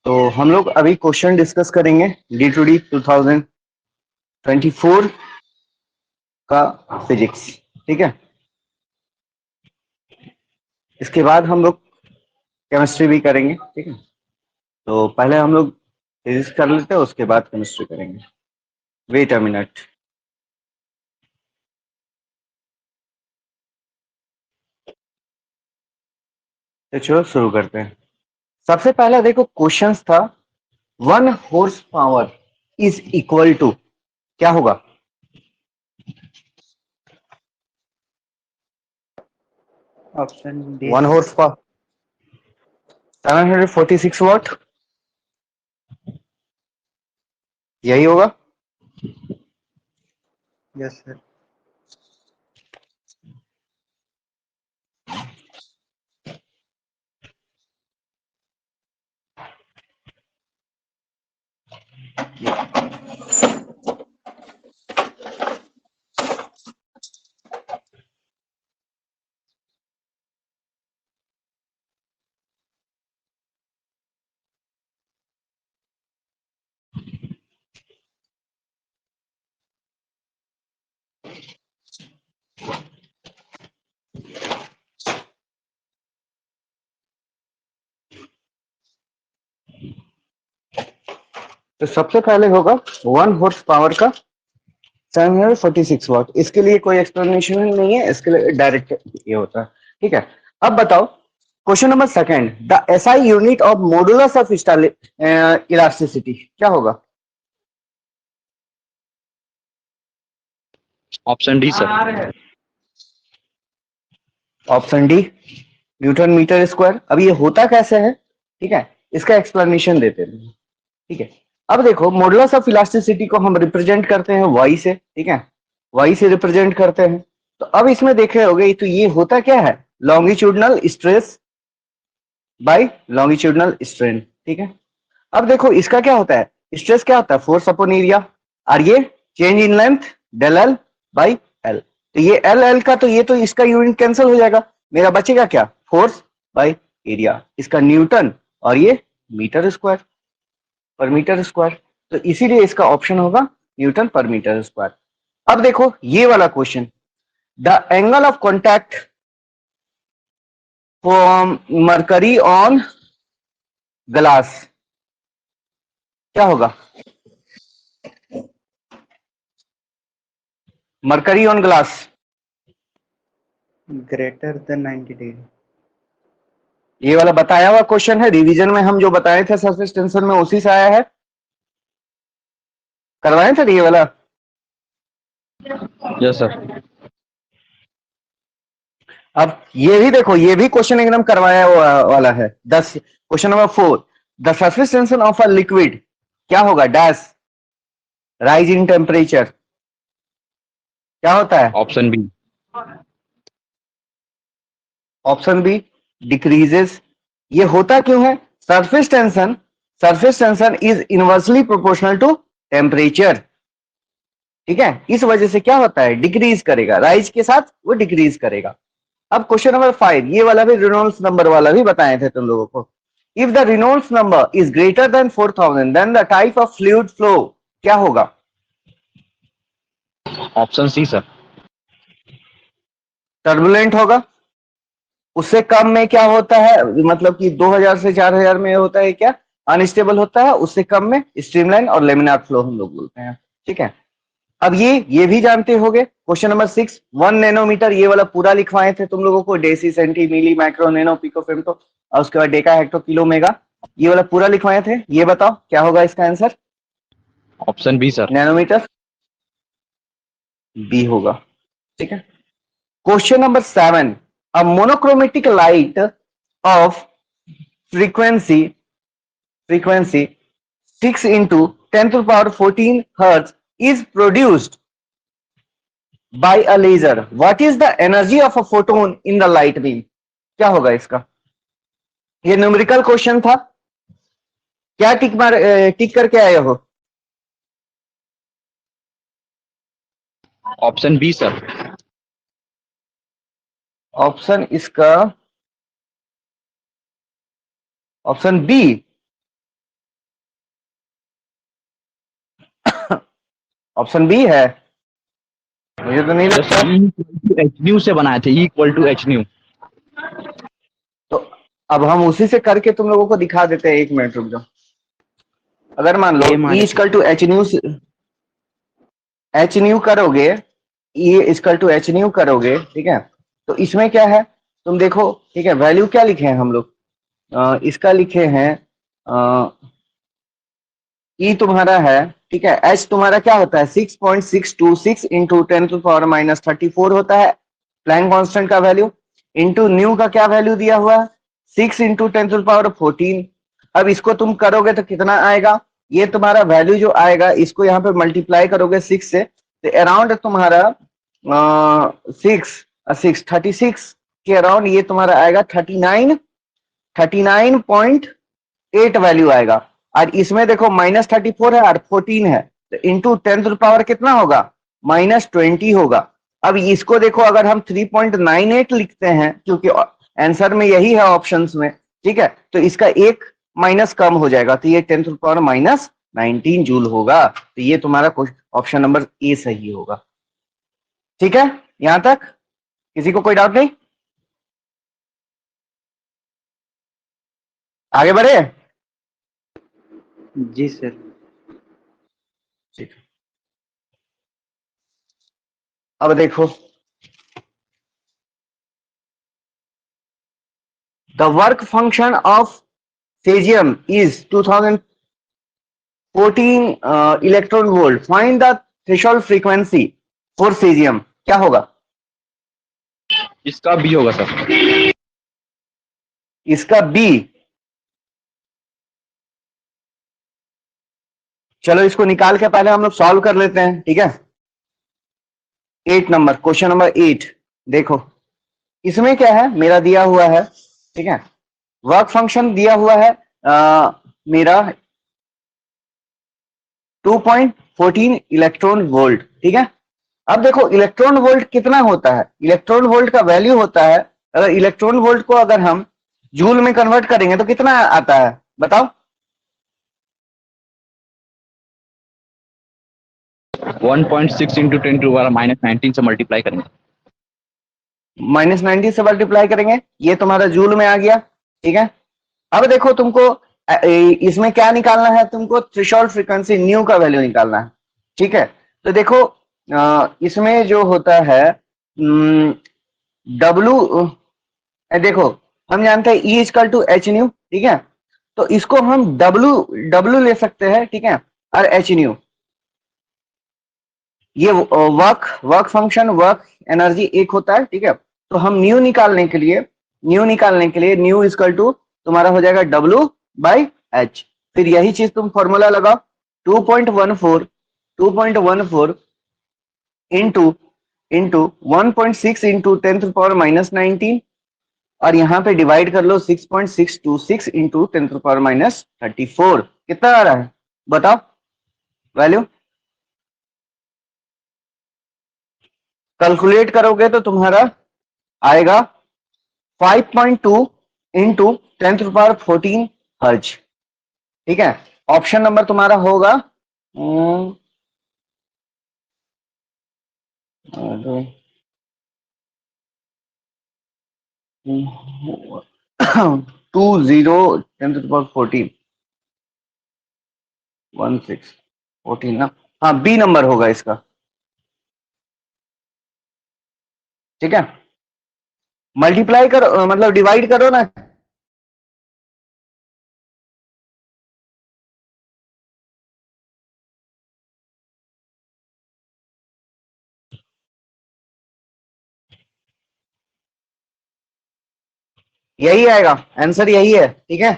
तो हम लोग अभी क्वेश्चन डिस्कस करेंगे D2D 2024 का फिजिक्स। ठीक है, इसके बाद हम लोग केमिस्ट्री भी करेंगे। ठीक है, तो पहले हम लोग फिजिक्स कर लेते हैं, उसके बाद केमिस्ट्री करेंगे। Wait a minute. तो चलो शुरू करते हैं। सबसे पहला देखो क्वेश्चंस था, 1 horsepower इज इक्वल टू क्या होगा? ऑप्शन डी 1 horsepower 746 वॉट, यही होगा। Yes sir. तो सबसे पहले होगा 1 horsepower का 746 वॉट। इसके लिए कोई एक्सप्लेनेशन नहीं है, इसके लिए डायरेक्ट ये होता है। ठीक है, अब बताओ question number second, the SI unit of modulus of elasticity क्या होगा? Option D sir. Option D, newton metre square. अब ये होता कैसे है, ठीक है, इसका एक्सप्लेनेशन देते हैं। ठीक है, अब देखो मॉडुलस ऑफ इलास्टिसिटी को हम रिप्रेजेंट करते हैं वाई से। ठीक है, वाई से रिप्रेजेंट करते हैं। तो अब इसमें देखे होगे, तो ये होता क्या है, longitudinal stress by longitudinal strain. ठीक है, अब देखो इसका क्या होता है, स्ट्रेस क्या होता है, फोर्स अपॉन एरिया, और ये change in length del L by L. तो ये एल एल का, तो ये तो इसका यूनिट कैंसिल हो जाएगा, मेरा बचेगा क्या, फोर्स बाय एरिया, इसका न्यूटन, और ये मीटर स्क्वायर पर मीटर स्क्वायर। तो इसीलिए इसका ऑप्शन होगा न्यूटन पर मीटर स्क्वायर। अब देखो ये वाला question, the angle of contact from mercury on glass क्या होगा? Mercury on glass greater than 90 degree. ये वाला बताया हुआ क्वेश्चन है, रिवीजन में हम जो बताए थे सरफेस टेंशन में उसी से आया है, करवाए थे ये वाला। Yes sir. अब ये भी देखो, ये भी क्वेश्चन एकदम करवाया हुआ वाला है। 10 question number 4, the surface tension of a liquid क्या होगा, डैश राइज इन टेम्परेचर क्या होता है? Option B. Option B, decreases. ये होता क्यों है, surface tension is inversely proportional to temperature. ठीक है, इस वजह से क्या होता है, डिक्रीज करेगा, राइज के साथ वो डिक्रीज करेगा। अब क्वेश्चन नंबर 5, ये वाला भी रेनॉल्ड्स नंबर वाला भी बताए थे तुम लोगों को। If the Reynolds number is greater than 4000 then the type of fluid flow क्या होगा? Option C sir. टर्बुलेंट होगा। उससे कम में क्या होता है, मतलब कि 2000 से 4000 में होता है क्या, अनस्टेबल होता है। उससे कम में स्ट्रीमलाइन और लेमिनार फ्लो हम लोग बोलते हैं। ठीक है, अब ये भी जानते होगे। क्वेश्चन नंबर 6, 1 नैनोमीटर, ये वाला पूरा लिखवाए थे तुम लोगों को, deci centi milli micro nano pico femto, और उसके बाद डेका हेक्टो किलो मेगा, ये वाला पूरा लिखवाए थे। ये बताओ क्या होगा इसका answer? Option B sir. Nanometre, B होगा। ठीक है, question number 7, a monochromatic light of frequency 6 into 10 to the power 14 hertz is produced by a laser. What is the energy of a photon in the light beam? क्या होगा इसका? ये numerical question था, क्या टिक करके आए हो? Option B sir. ऑप्शन इसका, ऑप्शन बी, ऑप्शन बी है, मुझे तो नहीं सर लगता। एच न्यू से बनाए थे, E equal to H nu. तो अब हम उसी से करके तुम लोगों को दिखा देते हैं, 1 मिनट रुक जाओ। अगर मान लो ए ई मारे इक्वल टू एच न्यू करोगे, E equal to H nu करोगे, ठीक है, तो इसमें क्या है तुम देखो, ठीक है, वैल्यू क्या लिखे हैं हम लोग, इसका लिखे हैं ई तुम्हारा है, ठीक है, एच तुम्हारा क्या होता है 6.626 इंटू 10⁻34 होता है प्लैंक कांस्टेंट का वैल्यू, इंटू न्यू का क्या वैल्यू दिया हुआ है 6 इंटू 10⁻14। अब इसको तुम करोगे तो कितना आएगा, ये तुम्हारा वैल्यू जो आएगा इसको यहाँ पे मल्टीप्लाई करोगे 6 से, तो अराउंड तुम्हारा 36 के अराउंड ये तुम्हारा आएगा 39.8 वैल्यू आएगा। और इसमें देखो -34 है और 14 है, तो इंटू 10 कितना होगा -20 होगा। अब इसको देखो, अगर हम 3.98 लिखते हैं, क्योंकि आंसर में यही है ऑप्शंस में, ठीक है, तो इसका एक माइनस कम हो जाएगा, तो ये 10⁻19 जूल होगा। तो ये तुम्हारा ऑप्शन नंबर ए सही होगा। ठीक है, यहां तक किसी को कोई डाउट नहीं, आगे बढ़े। जी सर। ठीक, अब देखो, the work function of cesium is 2014 electron volt, find the threshold frequency for cesium, क्या होगा, इसका बी होगा सर। इसका बी। चलो इसको निकाल के पहले हम लोग सॉल्व कर लेते हैं, ठीक है। 8 नंबर, क्वेश्चन नंबर 8 देखो, इसमें क्या है, मेरा दिया हुआ है, ठीक है, वर्क फंक्शन दिया हुआ है मेरा 2.14 इलेक्ट्रॉन वोल्ट, ठीक है। अब देखो इलेक्ट्रॉन वोल्ट कितना होता है, इलेक्ट्रॉन वोल्ट का वैल्यू होता है, अगर इलेक्ट्रॉन वोल्ट को अगर हम जूल में कन्वर्ट करेंगे तो कितना आता है बताओ। 1.6 इंटू 10⁻⁻19 से मल्टीप्लाई करेंगे। -90 से मल्टीप्लाई करेंगे, ये तुम्हारा जूल में आ गया, ठीक है। अब देखो तुमको इसमें क्या निकालना है, तुमको थ्रेशोल्ड फ्रीक्वेंसी न्यू का वैल्यू निकालना है, ठीक है। तो देखो इसमें जो होता है डब्लू, देखो हम जानते हैं E equal to H nu, ठीक है, तो इसको हम डब्लू डब्लू ले सकते हैं, ठीक है, और एच न्यू, ये वर्क फंक्शन वर्क एनर्जी एक होता है, ठीक है। तो हम न्यू निकालने के लिए न्यू इक्वल टू तुम्हारा हो जाएगा डब्लू बाई एच, फिर यही चीज तुम फॉर्मूला लगाओ 2.14 इंटू 1.6 इंटू 10⁻⁻19 और यहाँ पे डिवाइड कर लो 6.626 इंटू 10⁻34, कितना आ रहा है बताओ वैल्यू, कैलकुलेट करोगे तो तुम्हारा आएगा 5.2 इंटू 10⁻14 हर्ज, ठीक है। ऑप्शन नंबर तुम्हारा होगा 1614 ना, हाँ बी नंबर होगा इसका, ठीक है। मल्टीप्लाई करो, मतलब डिवाइड करो ना, यही आएगा आंसर, यही है, ठीक है।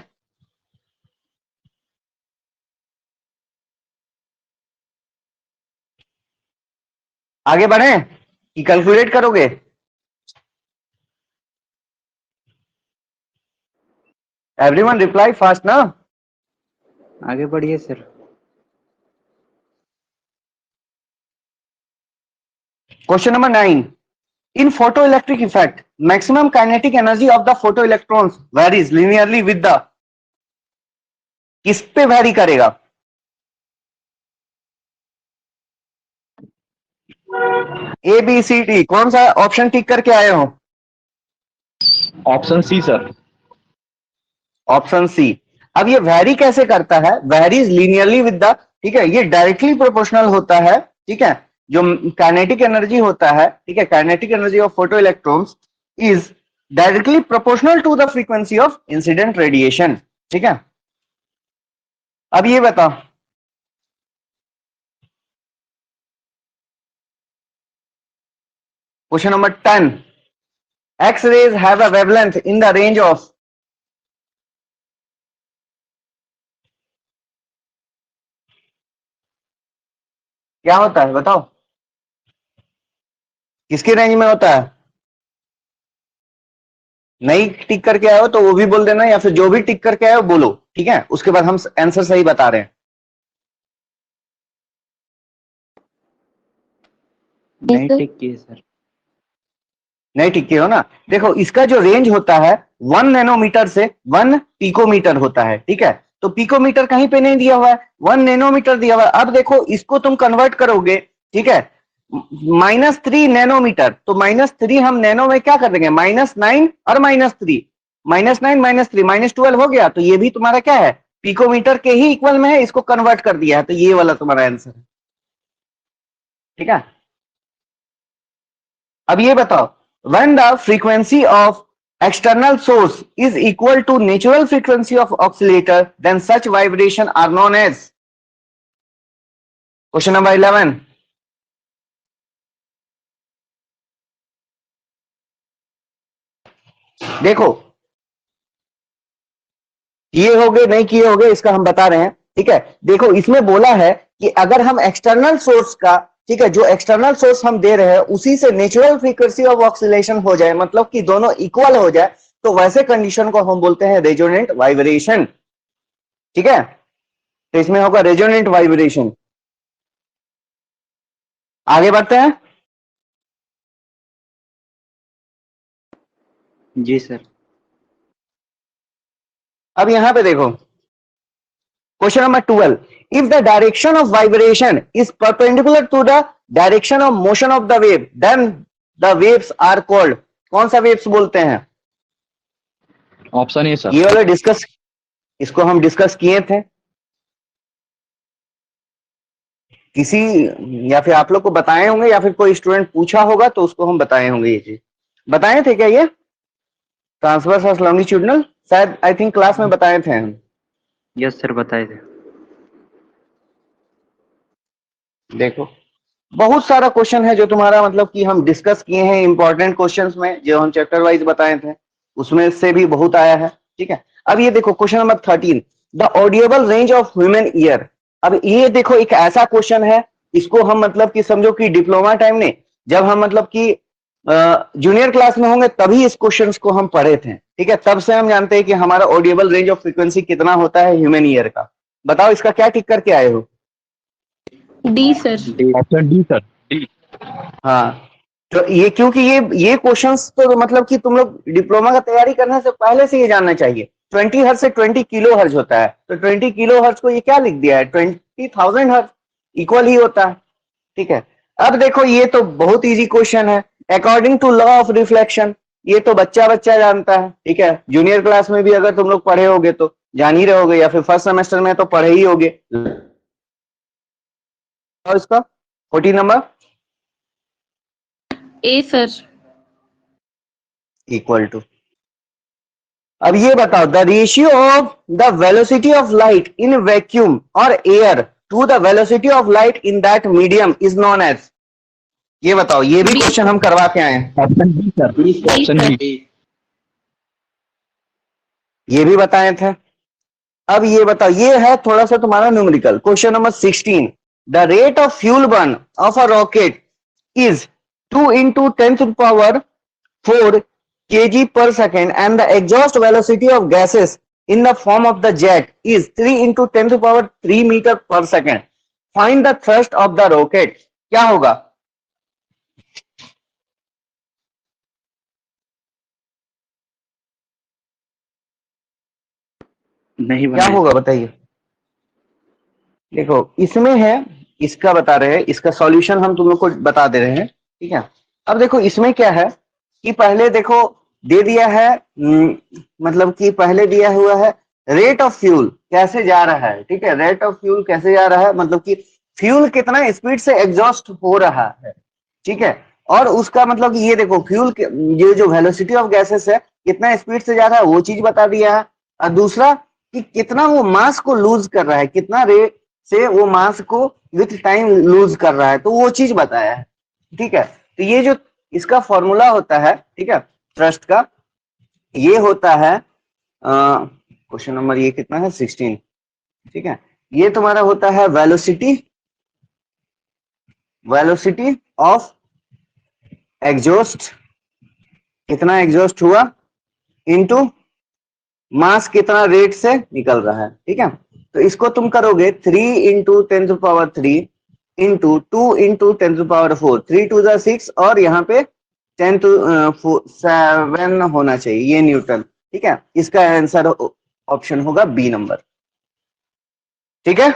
आगे बढ़े कि कैलकुलेट करोगे, एवरीवन रिप्लाई फास्ट ना। आगे बढ़िए sir. Question number 9, in photoelectric effect maximum kinetic energy of the photoelectrons varies linearly with the, किस पे वैरी करेगा, ए बी सी डी, कौन सा ऑप्शन टिक करके आए हो? Option C sir. Option C. अब ये वैरी कैसे करता है? वैरीज लीनियरली विद द, ठीक है, ये डायरेक्टली प्रोपोर्शनल होता है, ठीक है, जो काइनेटिक एनर्जी होता है, ठीक है, kinetic energy of photoelectrons is directly proportional to the frequency of incident radiation, ठीक है। अब ये बताओ, question number 10, X rays have a wavelength in the range of, क्या होता है बताओ, किसके रेंज में होता है? नहीं टिक करके आए हो तो वो भी बोल देना, या फिर जो भी टिक करके आए हो बोलो, ठीक है, उसके बाद हम आंसर सही बता रहे हैं। नहीं टिक किए सर। नहीं टिक किए हो ना? देखो इसका जो रेंज होता है 1 नैनोमीटर से 1 पिकोमीटर होता है, ठीक है, तो पिकोमीटर कहीं पे नहीं दिया हुआ है, 1 नैनोमीटर दिया हुआ है। अब देखो इसको तुम कन्वर्ट करोगे, ठीक है, -3 नैनोमीटर, तो -3 हम नैनो में क्या कर देंगे, -9 और -3, -9 -3 -12 हो गया, तो ये भी तुम्हारा क्या है, पिकोमीटर के ही इक्वल में है, इसको कन्वर्ट कर दिया है, तो ये वाला तुम्हारा आंसर है, ठीक है। अब ये बताओ, when the frequency of external source is equal to natural frequency of oscillator, then such vibration are known as, question number 11, देखो किए होगे नहीं किए होगे इसका हम बता रहे हैं, ठीक है। देखो इसमें बोला है कि अगर हम एक्सटर्नल सोर्स का, ठीक है, जो एक्सटर्नल सोर्स हम दे रहे हैं उसी से नेचुरल फ्रीक्वेंसी ऑफ ऑक्सीलेशन हो जाए, मतलब कि दोनों इक्वल हो जाए, तो वैसे कंडीशन को हम बोलते हैं रेजोनेंट वाइब्रेशन, ठीक है। तो इसमें होगा रेजोनेंट वाइब्रेशन। आगे बढ़ते हैं। जी सर। अब यहां पे देखो question number 12, if the direction of vibration is perpendicular to the direction of motion of the wave, then the waves are called, कौन सा वेव्स बोलते हैं? Option A sir. ये वाला डिस्कस, इसको हम डिस्कस किए थे किसी, या फिर आप लोग को बताए होंगे, या फिर कोई स्टूडेंट पूछा होगा तो उसको हम बताए होंगे, ये चीज बताए थे क्या? ये ट्रांसवर्स और लॉन्गिट्यूडनल, शायद आई थिंक क्लास में बताए थे हम। यस सर बताए थे। देखो बहुत सारा क्वेश्चन है जो तुम्हारा मतलब कि हम डिस्कस किए हैं इंपॉर्टेंट क्वेश्चंस में, जो हम चैप्टर वाइज बताए थे, उसमें से भी बहुत आया है, ठीक है। अब ये देखो question number 13, the audible range of human ear. अब ये देखो एक ऐसा क्वेश्चन है, इसको हम मतलब कि समझो कि डिप्लोमा टाइम में जब हम मतलब कि जूनियर क्लास में होंगे तभी इस क्वेश्चन को हम पढ़े थे, ठीक है, तब से हम जानते हैं कि हमारा ऑडिएबल रेंज ऑफ फ्रीक्वेंसी कितना होता है ह्यूमन ईयर का। बताओ इसका क्या टिक करके आए हो? D sir. Option D sir, D. हाँ, तो ये क्योंकि ये क्वेश्चंस तो मतलब कि तुम लोग डिप्लोमा का तैयारी करने से पहले से ये जानना चाहिए। 20 हर्ट्ज से 20 किलो हर्ज होता है, तो 20 किलो हर्ज को ये क्या लिख दिया है, 20,000 हर्ज, इक्वल ही होता है, ठीक है। अब देखो ये तो बहुत इजी क्वेश्चन है, according to law of reflection, ये तो बच्चा बच्चा जानता है, ठीक है, जूनियर क्लास में भी अगर तुम लोग पढ़े होगे तो जान ही रहोगे, या फिर फर्स्ट सेमेस्टर में तो पढ़े ही होगे। और इसका 14 number A sir. Equal to, अब ये बताओ, the ratio of the velocity of light in vacuum और air to the velocity of light in that medium is known as, ये बताओ, ये भी क्वेश्चन हम करवा के आए हैं, option D sir, option D. ये भी बताए थे। अब ये बताओ, ये है थोड़ा सा तुम्हारा numerical, question number 16, the rate of fuel burn of a rocket is 2 into 10 to the power 4 kg per second, and the exhaust velocity of gases in the form of the jet is 3 into 10 to the power 3 meter per second. Find the thrust of the rocket. क्या होगा? नहीं क्या बनाए होगा sir. बताइए। देखो इसमें है इसका बता रहे हैं, इसका सॉल्यूशन हम तुम लोग को बता दे रहे हैं, ठीक है। अब देखो इसमें क्या है कि पहले देखो दे दिया है, मतलब कि पहले दिया हुआ है रेट ऑफ फ्यूल कैसे जा रहा है, ठीक है। रेट ऑफ फ्यूल कैसे जा रहा है, मतलब कि फ्यूल कितना स्पीड से एग्जॉस्ट हो रहा है, ठीक है। और उसका मतलब कि ये देखो फ्यूल ये जो वेलोसिटी ऑफ गैसेस है कितना स्पीड से जा रहा है वो चीज बता दिया है। और दूसरा कि कितना वो मास को लूज कर रहा है, कितना रेट से वो मास को विथ टाइम लूज कर रहा है, तो वो चीज बताया है, ठीक है। तो ये जो इसका फॉर्मूला होता है, ठीक है, थ्रस्ट का, ये होता है क्वेश्चन नंबर ये कितना है 16, ठीक है। ये तुम्हारा होता है वेलोसिटी, वेलोसिटी ऑफ एग्जॉस्ट, कितना एग्जॉस्ट हुआ, इनटू मास कितना रेट से निकल रहा है, ठीक है। तो इसको तुम करोगे 3 इंटू 10⁻³ इंटू 2 इंटू 10⁻⁴, 3 टू 6 और यहाँ पे 10 टू 7 होना चाहिए, ये न्यूटन, ठीक है। इसका आंसर ऑप्शन होगा बी नंबर, ठीक है।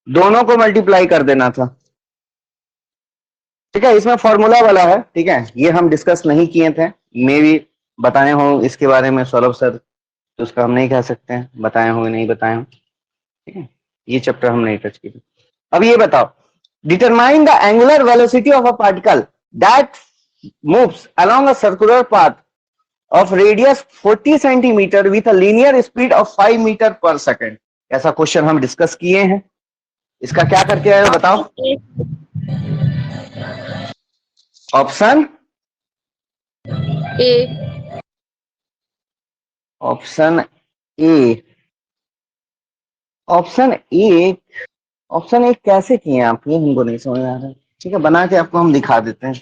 दोनों को मल्टीप्लाई कर देना था, ठीक है। इसमें फॉर्मूला वाला है, ठीक है, ये हम डिस्कस नहीं किए थे, मे भी बताए हो इसके बारे में सौरभ सर, तो उसका हम नहीं कह सकते हैं बताए हो नहीं बताए हो, ठीक है। ये चैप्टर हम नहीं टच किए। अब ये बताओ, determine the angular velocity of a particle that moves along a circular path of radius 40 centimetre with a linear speed of 5 metre per second. ऐसा क्वेश्चन हम डिस्कस किए हैं, इसका क्या करके आए हो बताओ। Option A. Option A, option A, option A कैसे किए आप, ये हमको नहीं समझ आ रहा है, ठीक है। बना के आपको हम दिखा देते हैं।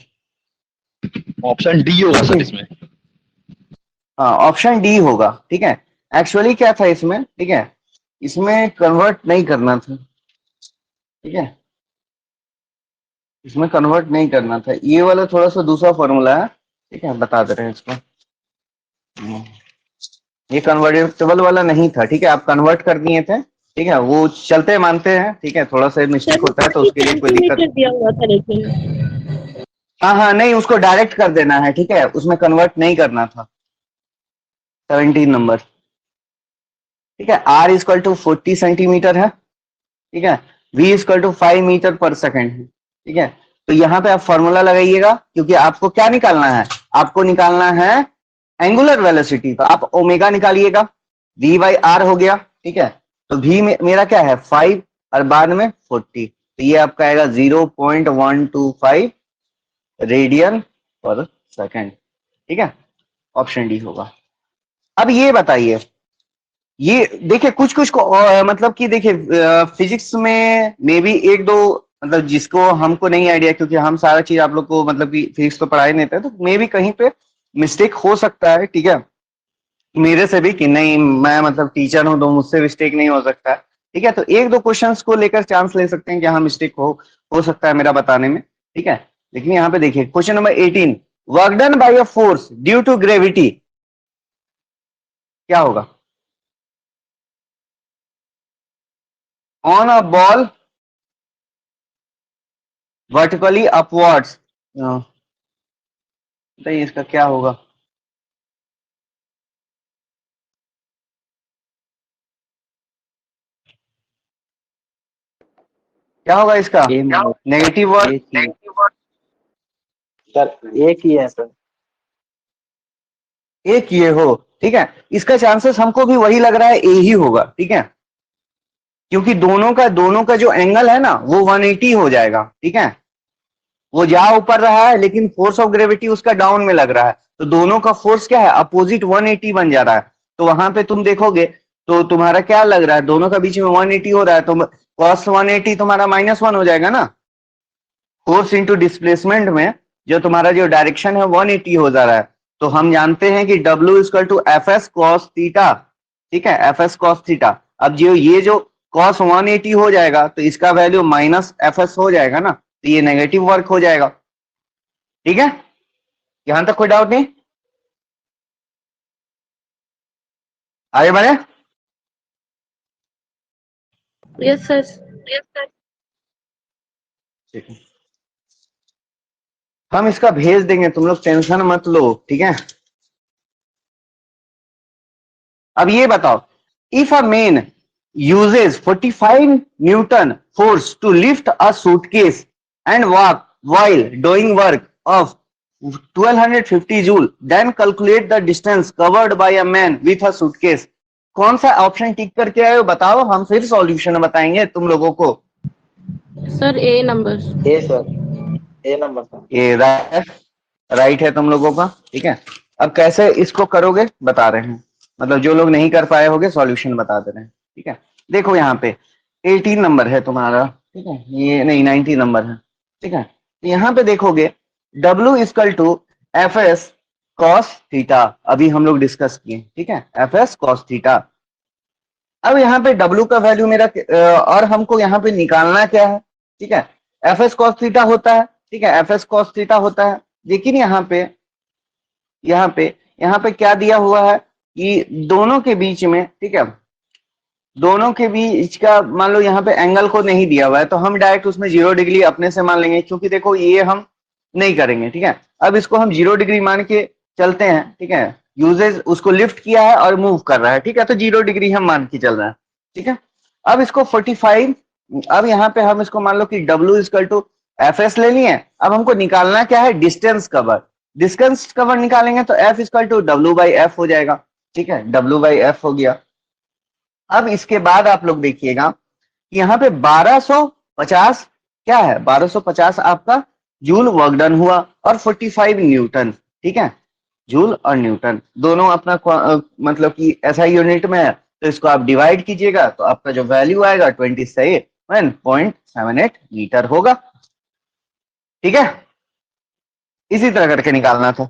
ऑप्शन डी होगा सर इसमें। हाँ ऑप्शन डी होगा, ठीक है। एक्चुअली क्या था इसमें, ठीक है, इसमें कन्वर्ट नहीं करना था, ठीक है, इसमें कन्वर्ट नहीं करना था, ये वाला थोड़ा सा दूसरा फॉर्मूला है, ठीक है, बता दे रहे हैं इसको। ये कन्वर्टेबल वाला नहीं था, ठीक है, आप कन्वर्ट कर दिए थे, ठीक है, वो चलते मानते हैं, ठीक है, थोड़ा सा मिस्टेक होता है तो उसके लिए कोई दिक्कत। सेंटीमीटर दिया हुआ था लेकिन। हाँ हाँ नहीं, उसको डायरेक्ट कर देना है, ठीक है, उसमें कन्वर्ट नहीं करना था। 17 नंबर, ठीक है। आर इक्वल टू 40 सेंटीमीटर है, ठीक है। We equal to 5 metre per second है, ठीक है। तो यहाँ पे आप फॉर्मूला लगाइएगा, क्योंकि आपको क्या निकालना है, आपको निकालना है एंगुलर वेलोसिटी, तो आप ओमेगा निकालिएगा, वी बाई आर हो गया, ठीक है। तो वी मेरा क्या है 5 और बाद में 40, तो ये आपका आएगा 0.125 रेडियन पर सेकेंड, ठीक है। ऑप्शन डी होगा। अब ये बताइए, ये देखिए कुछ कुछ को मतलब कि देखिए फिजिक्स में मे बी एक दो, मतलब जिसको हमको नहीं आइडिया, क्योंकि हम सारा चीज आप लोग को मतलब कि फिजिक्स तो पढ़ाई नहीं थे, तो मे बी कहीं पे मिस्टेक हो सकता है, ठीक है, मेरे से भी, कि नहीं मैं मतलब टीचर हूं तो मुझसे मिस्टेक नहीं हो सकता है, ठीक है। तो एक दो क्वेश्चंस को लेकर चांस ले सकते हैं कि हाँ मिस्टेक हो सकता है मेरा बताने में, ठीक है। लेकिन यहाँ पे देखिए question number 18, work done by a force due to gravity, क्या होगा on a ball vertically upwards, बताइए इसका क्या होगा। क्या होगा इसका ए में नेगेटिव वर्क, ए थी सर, एक ही है सर। एक ये हो, ठीक है। इसका चांसेस हमको भी वही लग रहा है, ए ही होगा, ठीक है, क्योंकि दोनों का जो एंगल है ना वो 180 हो जाएगा, ठीक है। वो जा ऊपर रहा है लेकिन फोर्स ऑफ ग्रेविटी उसका डाउन में लग रहा है, तो दोनों का फोर्स क्या है अपोजिट 180 बन जा रहा है। तो वहां पे तुम देखोगे तो तुम्हारा क्या लग रहा है, दोनों का बीच में 180 हो रहा है, तो cos 180 तुम्हारा -1 हो जाएगा ना, फोर्स इंटू डिस्प्लेसमेंट में जो तुम्हारा जो डायरेक्शन है 180 हो जा रहा है। तो हम जानते हैं कि W equal to F S cos theta, ठीक है, एफ एस कॉस थीटा। अब जो ये जो cos 180 हो जाएगा तो इसका वैल्यू -fs हो जाएगा ना, तो ये नेगेटिव वर्क हो जाएगा, ठीक है। यहां तक कोई डाउट नहीं, आगे बढ़े। Yes, sir. ठीक है, हम इसका भेज देंगे, तुम लोग टेंशन मत लो, ठीक है। अब ये बताओ, if a man uses 45 Newton force to lift a suitcase and walk while doing work of 1250 joule, then calculate the distance covered by a man with a suitcase. कौन सा ऑप्शन टिक करके आए हो बताओ, हम फिर सॉल्यूशन बताएंगे तुम लोगों को। Sir, A number. A sir, A number sir. ये राइट है तुम लोगों का, ठीक है। अब कैसे इसको करोगे बता रहे हैं, मतलब जो लोग नहीं कर पाए होंगे सॉल्यूशन बता दे रहे हैं, ठीक है। देखो यहाँ पे 18 नंबर है तुम्हारा, ठीक है, ये नहीं 19 नंबर है, ठीक है। तो यहाँ पे देखोगे W equal to F S cos theta, अभी हम लोग डिस्कस किए, ठीक है, एफ एस कॉस थीटा। अब यहाँ पे W का वैल्यू मेरा और हमको यहाँ पे निकालना क्या है, ठीक है, एफ एस कॉस थीटा होता है, ठीक है, एफ एस कॉस थीटा होता है। लेकिन यहाँ पे क्या दिया हुआ है कि दोनों के बीच में, ठीक है, दोनों के बीच का मान लो यहाँ पे एंगल को नहीं दिया हुआ है, तो हम डायरेक्ट उसमें 0 डिग्री अपने से मान लेंगे, क्योंकि देखो ये हम नहीं करेंगे, ठीक है। अब इसको हम 0 डिग्री मान के चलते हैं, ठीक है, यूजेज उसको लिफ्ट किया है और मूव कर रहा है, ठीक है, तो 0 डिग्री हम मान के चल रहे हैं, ठीक है। अब इसको 45, अब यहाँ पे हम इसको मान लो कि W equal to F S ले लिए। अब हमको निकालना क्या है, डिस्टेंस कवर। डिस्टेंस कवर निकालेंगे तो F equal to W by F हो जाएगा, ठीक है, W बाई एफ हो गया। अब इसके बाद आप लोग देखिएगा कि यहाँ पे 1250 क्या है, 1250 आपका जूल वर्क डन हुआ और 45 न्यूटन, ठीक है, जूल और न्यूटन दोनों अपना मतलब कि ऐसा यूनिट में है, तो इसको आप डिवाइड कीजिएगा तो आपका जो वैल्यू आएगा 27.78 मीटर होगा, ठीक है। इसी तरह करके निकालना था।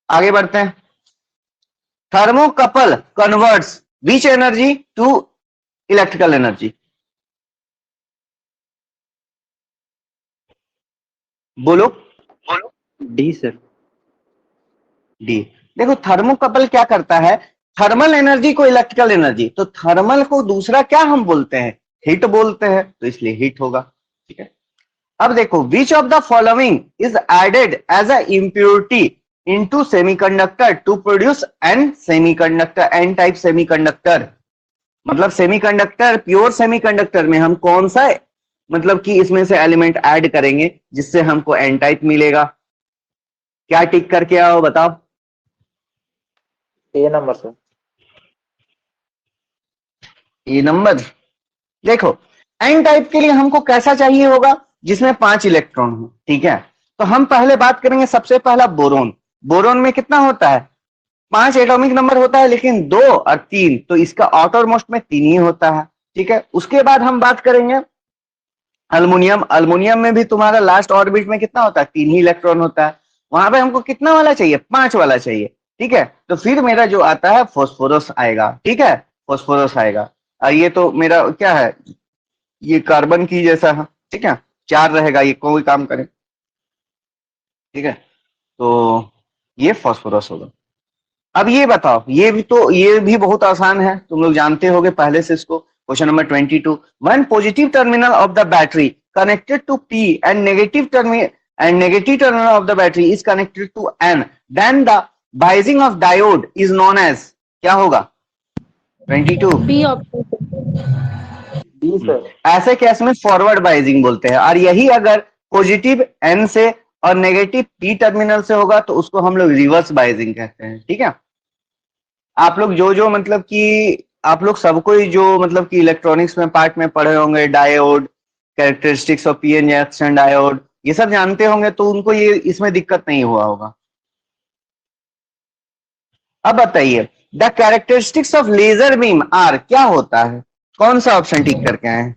आगे बढ़ते हैं। Thermocouple converts which energy to electrical energy, बोलो। D sir. डी। देखो थर्मोकपल क्या करता है, थर्मल एनर्जी को इलेक्ट्रिकल एनर्जी, तो थर्मल को दूसरा क्या हम बोलते हैं, हीट बोलते हैं, तो इसलिए हीट होगा, ठीक है। अब देखो which of the following is added as a impurity into semiconductor to produce an semiconductor, n type semiconductor. मतलब सेमीकंडक्टर, प्योर सेमीकंडक्टर में हम कौन सा मतलब कि इसमें से एलिमेंट ऐड करेंगे जिससे हमको एन टाइप मिलेगा, क्या टिक करके आओ बताओ। ए नंबर सर। ये नंबर देखो, एन टाइप के लिए हमको कैसा चाहिए होगा, जिसमें 5 इलेक्ट्रॉन हो, ठीक है। तो हम पहले बात करेंगे सबसे पहला बोरोन। बोरोन में कितना होता है, 5 एटॉमिक नंबर होता है, लेकिन 2 और 3, तो इसका आउटर मोस्ट में 3 ही होता है, ठीक है। उसके बाद हम बात करेंगे अल्मुनियम। अल्मुनियम में भी तुम्हारा लास्ट ऑर्बिट में कितना होता है, 3 ही इलेक्ट्रॉन होता है। वहां पे हमको कितना वाला चाहिए, 5 वाला चाहिए, ठीक है। तो फिर मेरा जो आता है फॉस्फोरस आएगा, ठीक है, फॉस्फोरस आएगा। और ये तो मेरा क्या है, ये कार्बन की जैसा है, ठीक है, 4 रहेगा, ये कोई काम करे, ठीक है। तो ये फॉस्फोरस होगा। अब ये बताओ, ये भी बहुत आसान है, तुम लोग जानते होगे पहले से इसको। Question number 22, one positive terminal of the battery connected to P and negative terminal of the battery is connected to N, then the biasing of diode is known as, क्या होगा 22। B option. D sir. ऐसे case में forward biasing बोलते हैं, और यही अगर positive N से और नेगेटिव पी टर्मिनल से होगा तो उसको हम लोग रिवर्स बाइजिंग कहते हैं, ठीक है। आप लोग जो मतलब कि आप लोग सबको ही जो मतलब कि इलेक्ट्रॉनिक्स में पार्ट में पढ़े होंगे, diode, characteristics of PN junction diode, ये सब जानते होंगे, तो उनको ये इसमें दिक्कत नहीं हुआ होगा। अब बताइए, the characteristics of laser beam are, क्या होता है, कौन सा ऑप्शन ठीक करके आए हैं।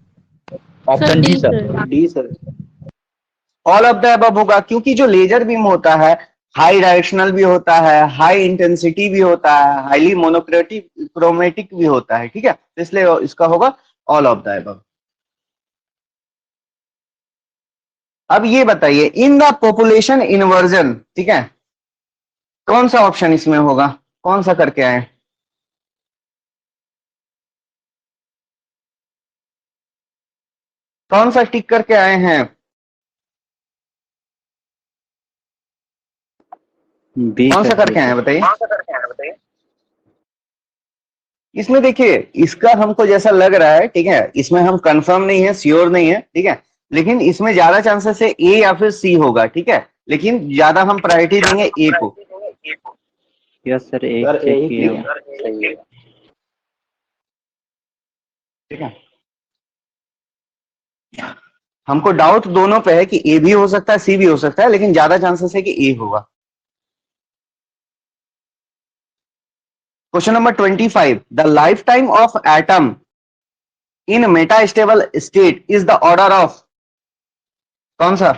Sir, option D D sir. sir. D sir. All of the above होगा, क्योंकि जो लेजर बीम होता है हाई डायरेक्शनल भी होता है, हाई इंटेंसिटी भी होता है, हाईली मोनोक्रोमेटिक भी होता है, ठीक है, तो इसलिए इसका होगा ऑल ऑफ द अबव। अब ये बताइए, इन द पॉपुलेशन इन्वर्जन, ठीक है, कौन सा ऑप्शन इसमें होगा, कौन सा करके आए। कौन सा टिक करके आए हैं? बी कौन सा सर, करके आए हैं बताइए? इसमें देखिए, इसका हमको जैसा लग रहा है, ठीक है, इसमें हम कंफर्म नहीं है, श्योर नहीं है, ठीक है, लेकिन इसमें ज्यादा चांसेस है ए या फिर सी होगा, ठीक है, लेकिन ज्यादा हम प्रायोरिटी देंगे ए को। यस सर, एक सर चेक यही किए ठीक हैं। सही है। ठीक है, हमको डाउट दोनों पे है कि ए भी हो सकता है, सी भी हो सकता है, लेकिन ज्यादा चांसेस है कि ए होगा। Question number 25, the life time of atom in metastable state is the order of, कौन सा?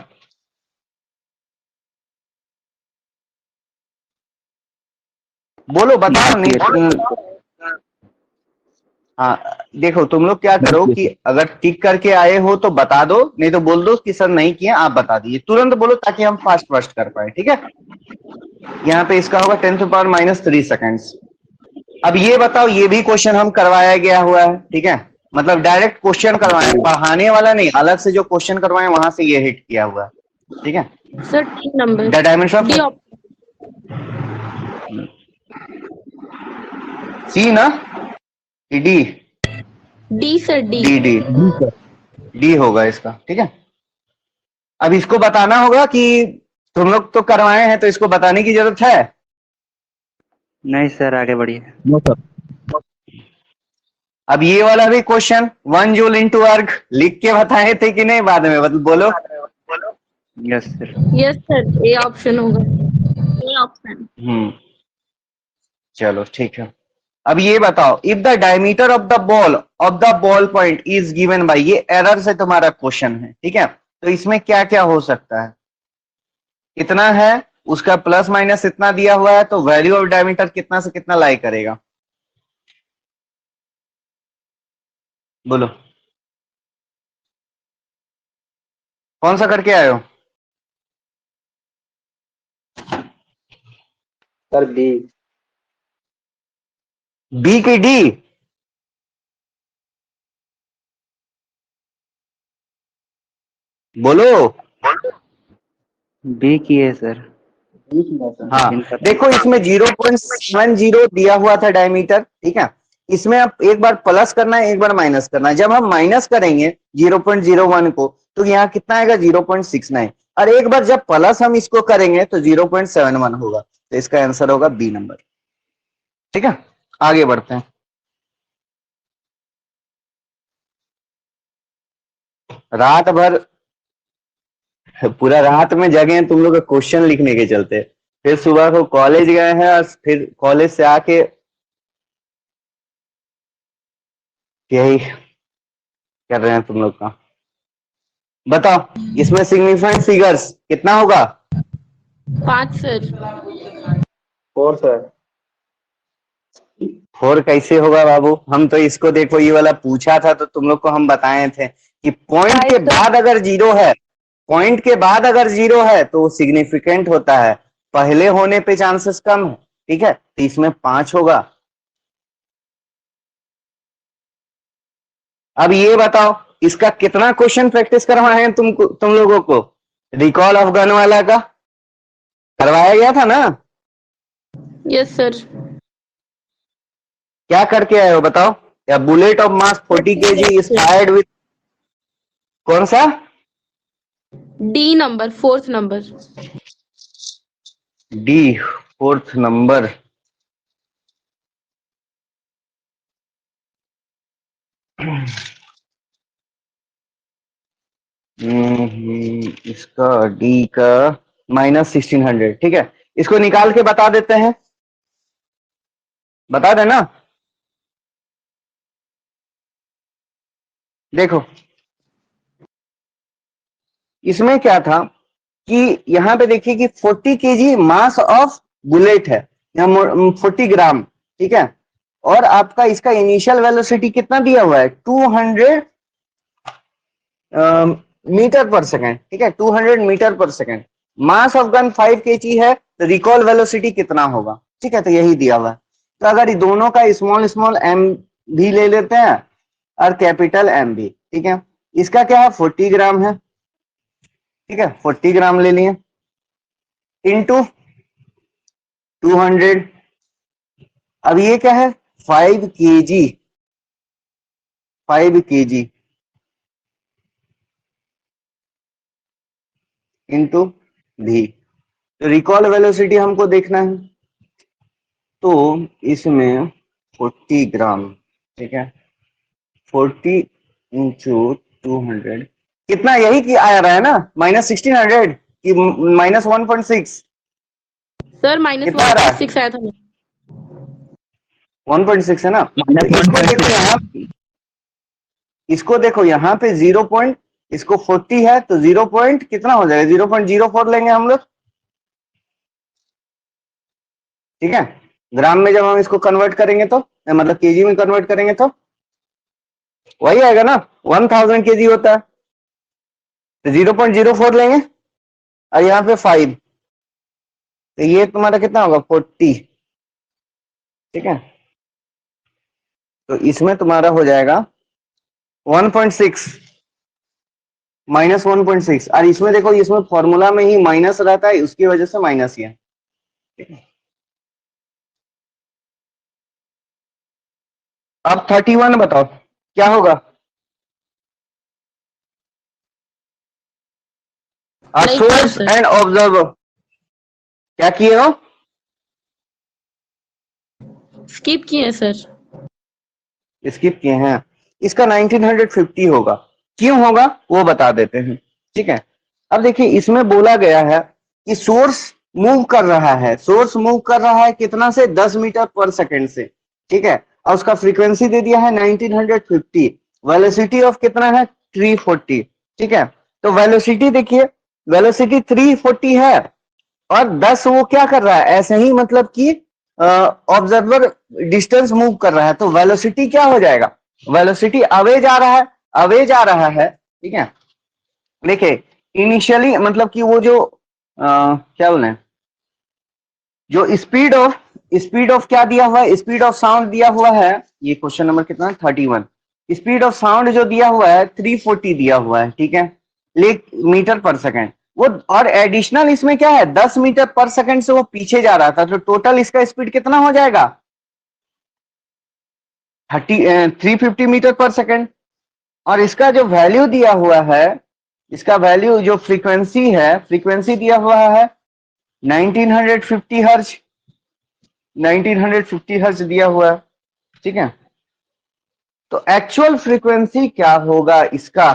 बोलो, बताओ नहीं। हाँ, देखो तुम लोग क्या करो कि अगर टिक करके आए हो तो बता दो, नहीं तो बोल दो कि सर नहीं किए, आप बता दीजिए, तुरंत बोलो ताकि हम फास्ट फास्ट कर पाए, ठीक है। यहाँ पे इसका होगा 10⁻³ सेकेंड्स। अब ये बताओ, ये भी क्वेश्चन हम करवाया गया हुआ है, ठीक है, मतलब डायरेक्ट क्वेश्चन करवाए, पढ़ाने वाला नहीं, अलग से जो क्वेश्चन करवाए वहां से ये हिट किया हुआ है, ठीक है। Sir D number, the dimension D of C ना, D? D sir, D. D D होगा इसका, ठीक है। अब इसको बताना होगा कि तुम लोग तो करवाए हैं तो इसको बताने की जरूरत है? नहीं सर, आगे बढ़िए। No, sir. अब ये वाला भी क्वेश्चन 1 जूल इंटू अर्ग लिख के बताए थे कि नहीं, बाद में बोलो। Yes sir. Yes sir, A option होगा, ए ऑप्शन। चलो ठीक है। अब ये बताओ, if the diameter of the ball point is given by, ये एरर से तुम्हारा क्वेश्चन है, ठीक है, तो इसमें क्या क्या हो सकता है? कितना है उसका प्लस माइनस इतना दिया हुआ है, तो वैल्यू ऑफ डायमीटर कितना से कितना लाई करेगा, बोलो। कौन सा करके आए हो? Sir B. बी की डी? बोलो। बी की है सर। हाँ, देखो इसमें 0.70 दिया हुआ था डायमीटर, ठीक है, इसमें आप एक बार प्लस करना है, एक बार माइनस करना है। जब हम माइनस करेंगे 0.01 को तो यहाँ कितना आएगा, 0.69, और एक बार जब प्लस हम इसको करेंगे तो 0.71 होगा, तो इसका आंसर होगा बी नंबर, ठीक है। आगे बढ़ते हैं। रात भर, पूरा रात में जगे हैं तुम लोग क्वेश्चन लिखने के चलते, फिर सुबह को कॉलेज गए हैं और फिर कॉलेज से आके यही कर रहे हैं तुम लोग का। बताओ इसमें सिग्निफिकेंट फिगर्स कितना होगा? 5 सर। 4 सर। 4 कैसे होगा बाबू? हम तो इसको देखो, ये वाला पूछा था तो तुम लोग को हम बताए थे कि पॉइंट के बाद अगर जीरो है तो वो सिग्निफिकेंट होता है, पहले होने पे चांसेस कम है, ठीक है, तो इसमें 5 होगा। अब ये बताओ, इसका कितना क्वेश्चन प्रैक्टिस करवाए हैं तुम लोगों को? रिकॉल ऑफ गन वाला का करवाया गया था ना? Yes sir. क्या करके आए हो बताओ? या bullet of mass 40 kg is fired with, कौन सा? D number, 4th number. D 4th number. इसका डी का -1600, ठीक है, इसको निकाल के बता देते हैं, बता देना। देखो इसमें क्या था कि यहाँ पे देखिए कि 40 kg मास ऑफ बुलेट है, 40 ग्राम, ठीक है, और आपका इसका इनिशियल वेलोसिटी कितना दिया हुआ है, 200 मीटर पर सेकेंड, ठीक है, 200 metre per second. Mass of gun 5 kg है, तो रिकॉल वेलोसिटी कितना होगा, ठीक है, तो यही दिया हुआ है। तो अगर ये दोनों का स्मॉल एम भी ले लेते हैं और कैपिटल एम भी, ठीक है, इसका क्या है 40 ग्राम है, ठीक है 40 ग्राम ले लिए इनटू 200। अब ये क्या है 5 kg, 5 kg इंटू भी। तो रिकॉल वेलोसिटी हमको देखना है, तो इसमें 40 ग्राम, ठीक है 40 इंटू 200 कितना, यही कि आ रहा है ना -1600 कि -1.6, सर माइनस कितना आ रहा है 1.6 आया था 1.6 है ना। तो -1.6 इसको देखो यहाँ, इसको देखो यहाँ पे 0 पॉइंट, इसको 40 है तो 0 पॉइंट कितना हो जाएगा 0.04 लेंगे हम लोग, ठीक है। ग्राम में जब हम इसको कन्वर्ट करेंगे तो मतलब केजी में कन्वर्ट करेंगे तो वही आएगा ना 1000 केजी होता है, तो 0.04 लेंगे और यहाँ पे 5, तो ये तुम्हारा कितना होगा 40, ठीक है। तो इसमें तुम्हारा हो जाएगा 1.6 -1.6, और इसमें देखो इसमें फॉर्मूला में ही माइनस रहता है, उसकी वजह से माइनस ही है, ठीक है। अब 31 बताओ क्या होगा। नहीं किया सोर्स सर। एंड ऑब्जर्वर, क्या किए हो स्किप किए सर। स्किप किए हैं। इसका 1950 होगा, क्यों होगा वो बता देते हैं, ठीक है। अब देखिए इसमें बोला गया है कि सोर्स मूव कर रहा है, सोर्स मूव कर रहा है कितना से 10 मीटर पर सेकंड से, ठीक है। और उसका फ्रीक्वेंसी दे दिया है 1950, वेलोसिटी ऑफ कितना है 340, ठीक है। तो वेलोसिटी देखिए, वेलोसिटी 340 है और 10 वो क्या कर रहा है ऐसे ही, मतलब कि ऑब्जर्वर डिस्टेंस मूव कर रहा है, तो वेलोसिटी क्या हो जाएगा, वेलोसिटी अवे जा रहा है, अवे जा रहा है, ठीक है। देखिए इनिशियली मतलब कि वो जो क्या बोले, जो स्पीड ऑफ क्या दिया हुआ है, स्पीड ऑफ साउंड दिया हुआ है, ये क्वेश्चन नंबर कितना है 31। स्पीड ऑफ साउंड जो दिया हुआ है 340 दिया हुआ है, ठीक है, मीटर पर सेकंड वो, और एडिशनल इसमें क्या है 10 मीटर पर सेकंड से वो पीछे जा रहा था, तो टोटल इसका स्पीड कितना हो जाएगा 350 मीटर पर सेकंड। और इसका जो वैल्यू दिया हुआ है, इसका वैल्यू जो फ्रीक्वेंसी है, फ्रीक्वेंसी दिया हुआ है 1950 हर्ज, 1950 हर्ज दिया हुआ है, ठीक है। तो एक्चुअल फ्रीक्वेंसी क्या होगा इसका,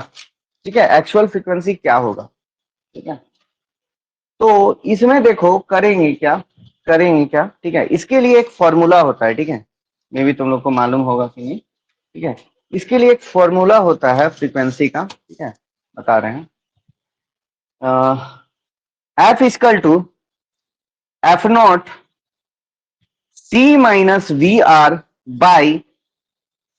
ठीक है, एक्चुअल फ्रीक्वेंसी क्या होगा, ठीक है। तो इसमें देखो करेंगे क्या, करेंगे क्या, ठीक है। इसके लिए एक फॉर्मूला होता है, ठीक है, मे भी तुम लोग को मालूम होगा कि नहीं, ठीक है। इसके लिए एक फॉर्मूला होता है फ्रीक्वेंसी का, ठीक है, बता रहे हैं। F equal to F naught C minus V R by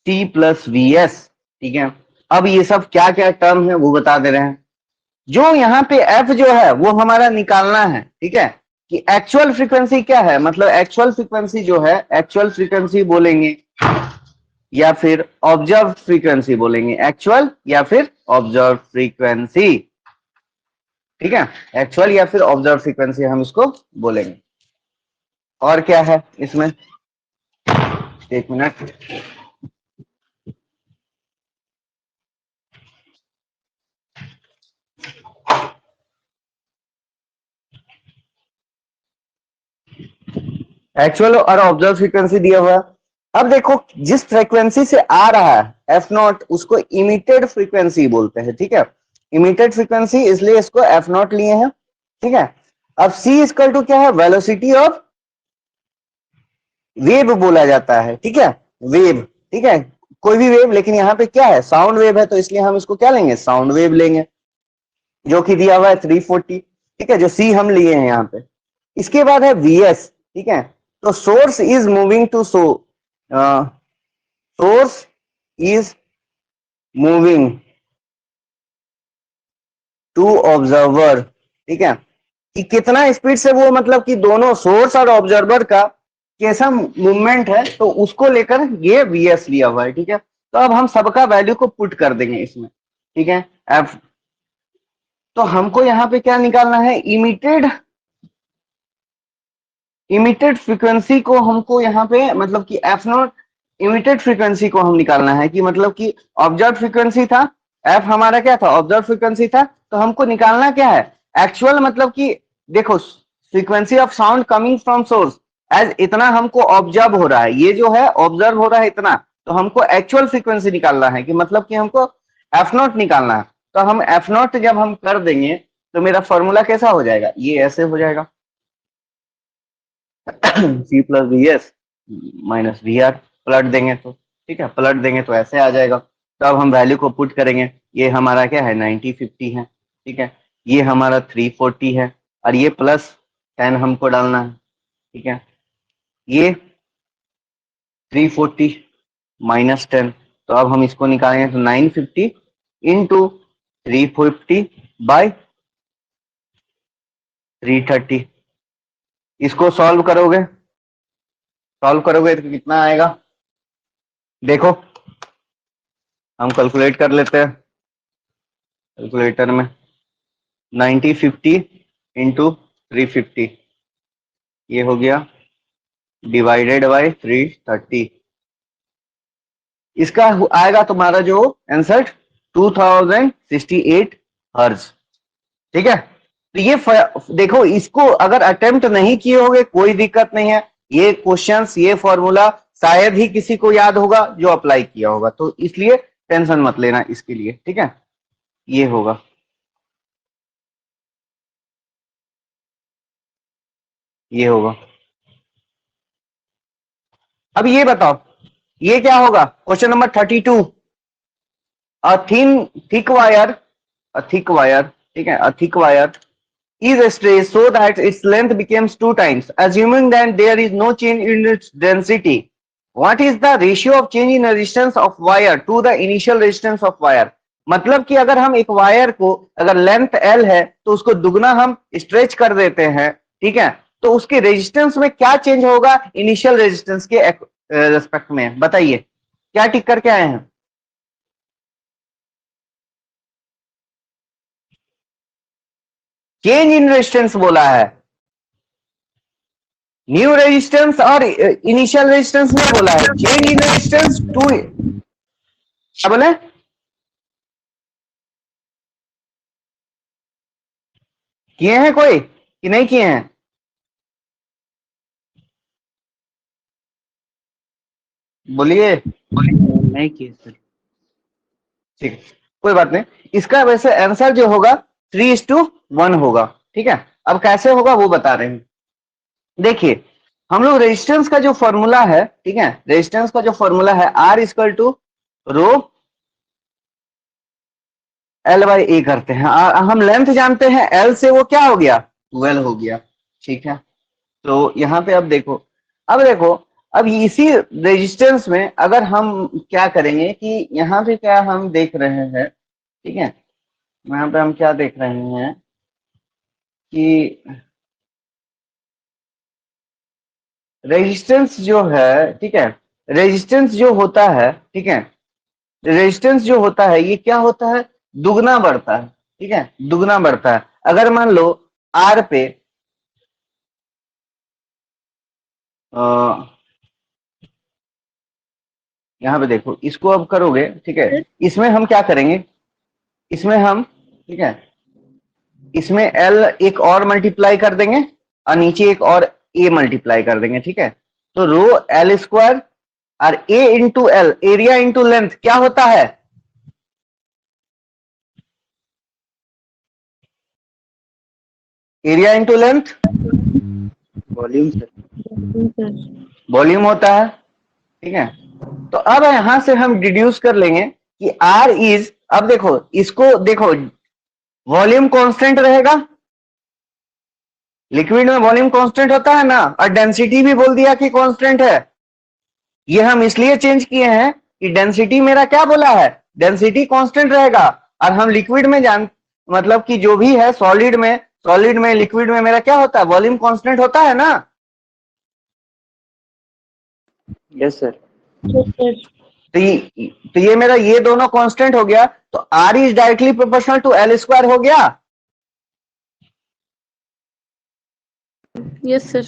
T plus V S, ठीक है। अब ये सब क्या क्या टर्म है वो बता दे रहे हैं। जो यहाँ पे एफ जो है वो हमारा निकालना है, ठीक है, कि एक्चुअल फ्रीक्वेंसी क्या है, मतलब एक्चुअल फ्रीक्वेंसी जो है, एक्चुअल फ्रीक्वेंसी बोलेंगे या फिर ऑब्जर्व फ्रीक्वेंसी बोलेंगे, एक्चुअल या फिर ऑब्जर्व फ्रीक्वेंसी, ठीक है, एक्चुअल या फिर ऑब्जर्व फ्रीक्वेंसी हम इसको बोलेंगे। और क्या है इसमें, एक मिनट, एक्चुअल और ऑब्जर्व फ्रीक्वेंसी दिया हुआ है। अब देखो जिस फ्रीक्वेंसी से आ रहा है एफ नॉट, उसको इमिटेड फ्रीक्वेंसी बोलते हैं, ठीक है, इमिटेड फ्रीक्वेंसी, इसलिए इसको एफ नॉट लिए हैं, ठीक है। अब सी इक्वल टू क्या है, वेलोसिटी ऑफ वेव बोला जाता है, ठीक है, वेव, ठीक है, कोई भी वेव, लेकिन यहाँ पे क्या है साउंड वेव है, तो इसलिए हम इसको क्या लेंगे साउंड वेव लेंगे, जो कि दिया हुआ है 340, ठीक है, जो सी हम लिए हैं यहाँ पे। इसके बाद है वीएस, ठीक है। तो source is moving to source is moving to observer, ठीक है, कि कितना स्पीड से वो, मतलब कि दोनों सोर्स और ऑब्जर्वर का कैसा मूवमेंट है, तो उसको लेकर ये वीएस लिया हुआ है, ठीक है। तो अब हम सबका वैल्यू को पुट कर देंगे इसमें, ठीक है एफ। तो हमको यहाँ पे क्या निकालना है, इमिटेड फ्रीक्वेंसी को हमको यहाँ पे मतलब कि एफ नॉट इमिटेड फ्रीक्वेंसी को हम निकालना है, कि मतलब कि ऑब्जर्व फ्रीक्वेंसी था, एफ हमारा क्या था, ऑब्जर्व फ्रीक्वेंसी था, तो हमको निकालना क्या है एक्चुअल, मतलब कि देखो frequency of sound coming from source as इतना हमको ऑब्जर्व हो रहा है, ये जो है ऑब्जर्व हो रहा है इतना, तो हमको एक्चुअल फ्रीक्वेंसी निकालना है, कि मतलब कि हमको एफ नॉट निकालना है। तो हम एफ नॉट जब हम कर देंगे तो मेरा फॉर्मूला कैसा हो जाएगा, ये ऐसे हो जाएगा C plus V S minus V R, पलट देंगे तो ठीक है, पलट देंगे तो ऐसे आ जाएगा। तो अब हम वैल्यू को पुट करेंगे, ये हमारा क्या है 9050 है, ठीक है, ये हमारा 340 है, और ये प्लस 10 हमको डालना है, ठीक है, ये 340 माइनस 10, तो अब हम इसको निकालेंगे तो 950 इंटू 350 बाय 330। इसको सॉल्व करोगे तो कितना आएगा, देखो हम कैलकुलेट कर लेते हैं कैलकुलेटर में, 9050 इंटू 350, ये हो गया डिवाइडेड बाय 330, इसका आएगा तुम्हारा जो आंसर 2068 हर्ट्ज, ठीक है। तो ये देखो, इसको अगर अटेम्प्ट नहीं किए होगे कोई दिक्कत नहीं है, ये क्वेश्चंस ये फॉर्मूला शायद ही किसी को याद होगा जो अप्लाई किया होगा, तो इसलिए टेंशन मत लेना इसके लिए, ठीक है, ये होगा। ये होगा। अब ये बताओ ये क्या होगा, question number 32, a thick wire, ठीक है, a thick wire is stretched so that its length becomes 2 times, assuming that there is no change in its density. What is the ratio of change in resistance of wire to the initial resistance of wire? मतलब कि अगर हम एक wire को अगर length L है तो उसको दुगना हम स्ट्रेच कर देते हैं, ठीक है, तो उसके रेजिस्टेंस में क्या चेंज होगा इनिशियल रेजिस्टेंस के रेस्पेक्ट में, बताइए क्या टिक करके आए हैं। चेंज इन रेजिस्टेंस बोला है, न्यू रेजिस्टेंस और इनिशियल रेजिस्टेंस में बोला है, चेंज इन रेजिस्टेंस टू, क्या बोले, किए हैं कोई कि नहीं किए हैं, बोलिए। नहीं किए सर। ठीक, कोई बात नहीं, इसका वैसे आंसर जो होगा 3:1 होगा, ठीक है। अब कैसे होगा वो बता रहे हैं, देखिए हम लोग रेजिस्टेंस का जो फॉर्मूला है, ठीक है, रेजिस्टेंस का जो फॉर्मूला है R equal to rho L by A करते हैं, हम लेंथ जानते हैं L से, वो क्या हो गया 12 हो गया, ठीक है। तो यहाँ पे अब देखो अब इसी रेजिस्टेंस में अगर हम क्या करेंगे कि यहाँ पे क्या हम देख रहे हैं, ठीक है, यहाँ पे हम क्या देख रहे हैं कि रेजिस्टेंस जो है, ठीक है, रेजिस्टेंस जो होता है, ठीक है, रेजिस्टेंस जो होता है ये क्या होता है, दुगना बढ़ता है, ठीक है, दुगना बढ़ता है। अगर मान लो आर पे यहाँ पे देखो, इसको अब करोगे, ठीक है, इसमें हम क्या करेंगे, इसमें हम, ठीक है, इसमें एल एक और मल्टीप्लाई कर देंगे और नीचे एक और ए मल्टीप्लाई कर देंगे, ठीक है। तो रो एल स्क्वायर और A into L, area into length क्या होता है, area into length volume sir. Volume होता है, ठीक है। तो अब यहां से हम डिड्यूस कर लेंगे कि आर इज, अब देखो इसको देखो, वॉल्यूम कांस्टेंट रहेगा, लिक्विड में वॉल्यूम कांस्टेंट होता है ना, और डेंसिटी भी बोल दिया कि कांस्टेंट है। ये हम इसलिए चेंज किए हैं कि डेंसिटी मेरा क्या बोला है, डेंसिटी कांस्टेंट रहेगा, और हम लिक्विड में मतलब कि जो भी है सॉलिड में लिक्विड में मेरा क्या होता है, वॉल्यूम कांस्टेंट होता है ना। Yes sir. तो ये मेरा ये दोनों कांस्टेंट हो गया, तो R is directly proportional to L square हो गया। Yes sir.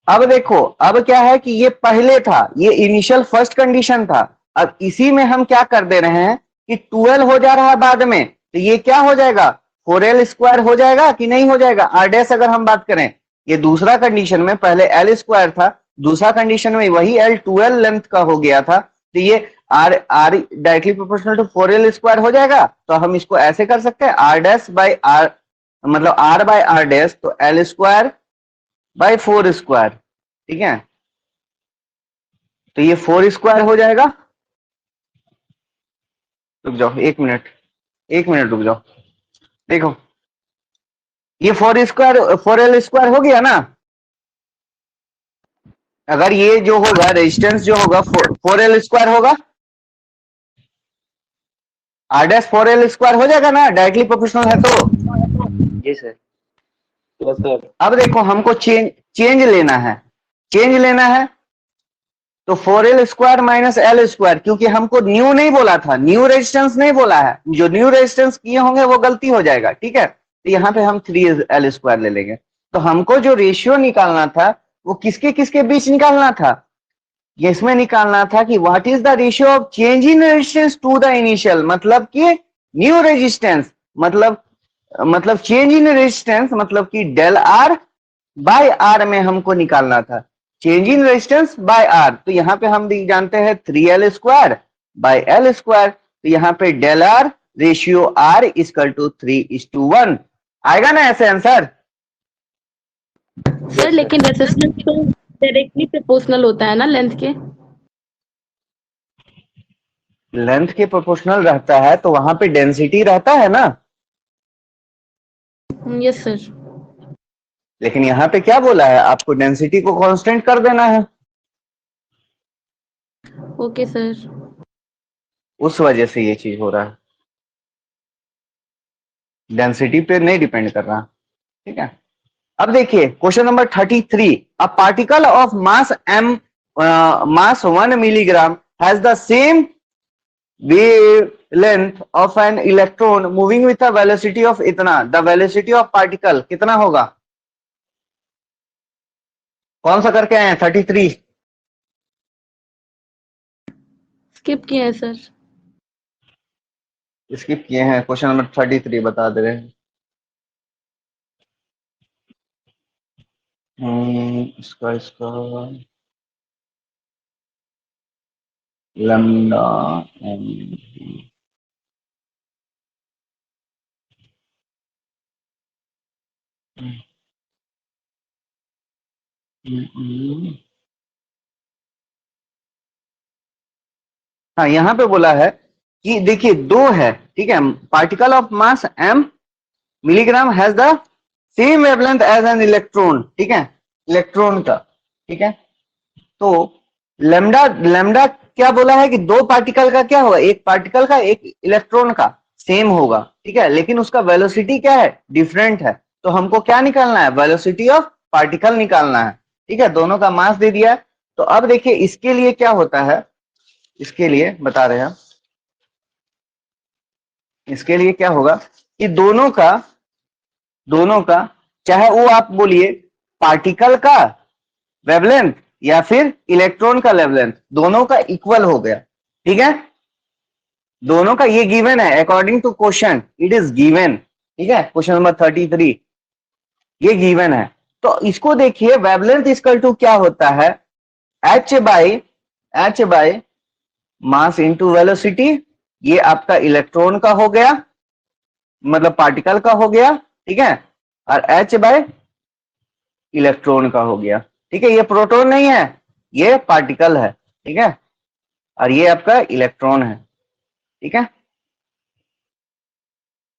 अब देखो, अब क्या है कि ये पहले था, ये इनिशियल फर्स्ट कंडीशन था। अब इसी में हम क्या कर दे रहे हैं कि 12 हो जा रहा है बाद में, तो ये क्या हो जाएगा, 4l स्क्वायर हो जाएगा कि नहीं हो जाएगा। आर डैश अगर हम बात करें, ये दूसरा कंडीशन में पहले एल स्क्वायर था, दूसरा कंडीशन में वही एल 12 लेंथ का हो गया था, तो ये R directly proportional to 4l square हो जाएगा। तो हम इसको ऐसे कर सकते हैं, आर डैश बाई आर, मतलब आर बाई आर डैश, तो एल स्क्वायर बाई 4 स्क्वायर, ठीक है। तो ये 4 स्क्वायर हो जाएगा। रुक जाओ एक मिनट रुक जाओ, देखो ये 4 स्क्वायर 4l स्क्वायर हो गया ना। अगर ये जो होगा रेजिस्टेंस जो होगा 4l स्क्वायर होगा, आर डैश 4l स्क्वायर हो जाएगा ना, डायरेक्टली प्रोपोर्शनल है तो। जी सर। Yes, sir. अब देखो हमको चेंज लेना है, तो 4l square minus L square, क्योंकि हमको न्यू नहीं बोला था, न्यू रेजिस्टेंस नहीं बोला है, जो न्यू रेजिस्टेंस किए होंगे वो गलती हो जाएगा, ठीक है। तो यहाँ पे हम 3l स्क्वायर ले लेंगे। तो हमको जो रेशियो निकालना था वो किसके किसके बीच निकालना था, ये इसमें निकालना था कि what is the ratio of change in resistance to the initial, मतलब कि न्यू रेजिस्टेंस, मतलब चेंज इन रेजिस्टेंस, मतलब कि डेल आर बाय आर में हमको निकालना था, change in resistance by R. तो यहाँ पे हम जानते हैं 3l square by L square, तो यहाँ पे del R ratio R equal to 3:1 आएगा ना ऐसे आंसर। सर लेकिन रेजिस्टेंस तो डायरेक्टली प्रोपोर्शनल होता है ना लेंथ के। लेंथ के प्रोपोर्शनल रहता है तो वहां पे डेंसिटी रहता है ना। Yes sir. लेकिन यहाँ पे क्या बोला है, आपको डेंसिटी को कांस्टेंट कर देना है, ओके सर। उस वजह से ये चीज हो रहा है, डेंसिटी पे नहीं डिपेंड कर रहा, ठीक है। अब देखिए question number 33, a particle of mass m mass 1 milligram has the same wavelength of an electron moving with a velocity of इतना, the velocity of particle कितना होगा, कौन सा करके आए हैं 33? स्किप किए हैं सर। स्किप किए हैं, क्वेश्चन नंबर 33 बता दे रहे हैं। इसका लैम्डा एम हाँ, यहां पे बोला है कि देखिए दो है, ठीक है, particle of mass m milligram has the same wavelength as an electron, ठीक है, इलेक्ट्रॉन का, ठीक है। तो लेमडा क्या बोला है कि दो पार्टिकल का क्या होगा, एक पार्टिकल का एक इलेक्ट्रॉन का सेम होगा, ठीक है, लेकिन उसका वेलोसिटी क्या है, डिफरेंट है। तो हमको क्या निकालना है, वेलोसिटी ऑफ पार्टिकल निकालना है, ठीक है। दोनों का मास दे दिया है। तो अब देखिए इसके लिए क्या होता है, इसके लिए बता रहे हैं, इसके लिए क्या होगा कि दोनों का चाहे वो आप बोलिए पार्टिकल का वेवलेंथ या फिर इलेक्ट्रॉन का वेवलेंथ, दोनों का इक्वल हो गया, ठीक है, दोनों का ये गिवन है according to question, it is given, ठीक है, क्वेश्चन नंबर 33 ये गिवन है। तो इसको देखिए वेवलेंथ इक्वल टू क्या होता है, h by mass into velocity, ये आपका इलेक्ट्रॉन का हो गया, मतलब पार्टिकल का हो गया, ठीक है, और h बाय इलेक्ट्रॉन का हो गया, ठीक है। ये प्रोटॉन नहीं है, ये पार्टिकल है, ठीक है, और ये आपका इलेक्ट्रॉन है, ठीक है।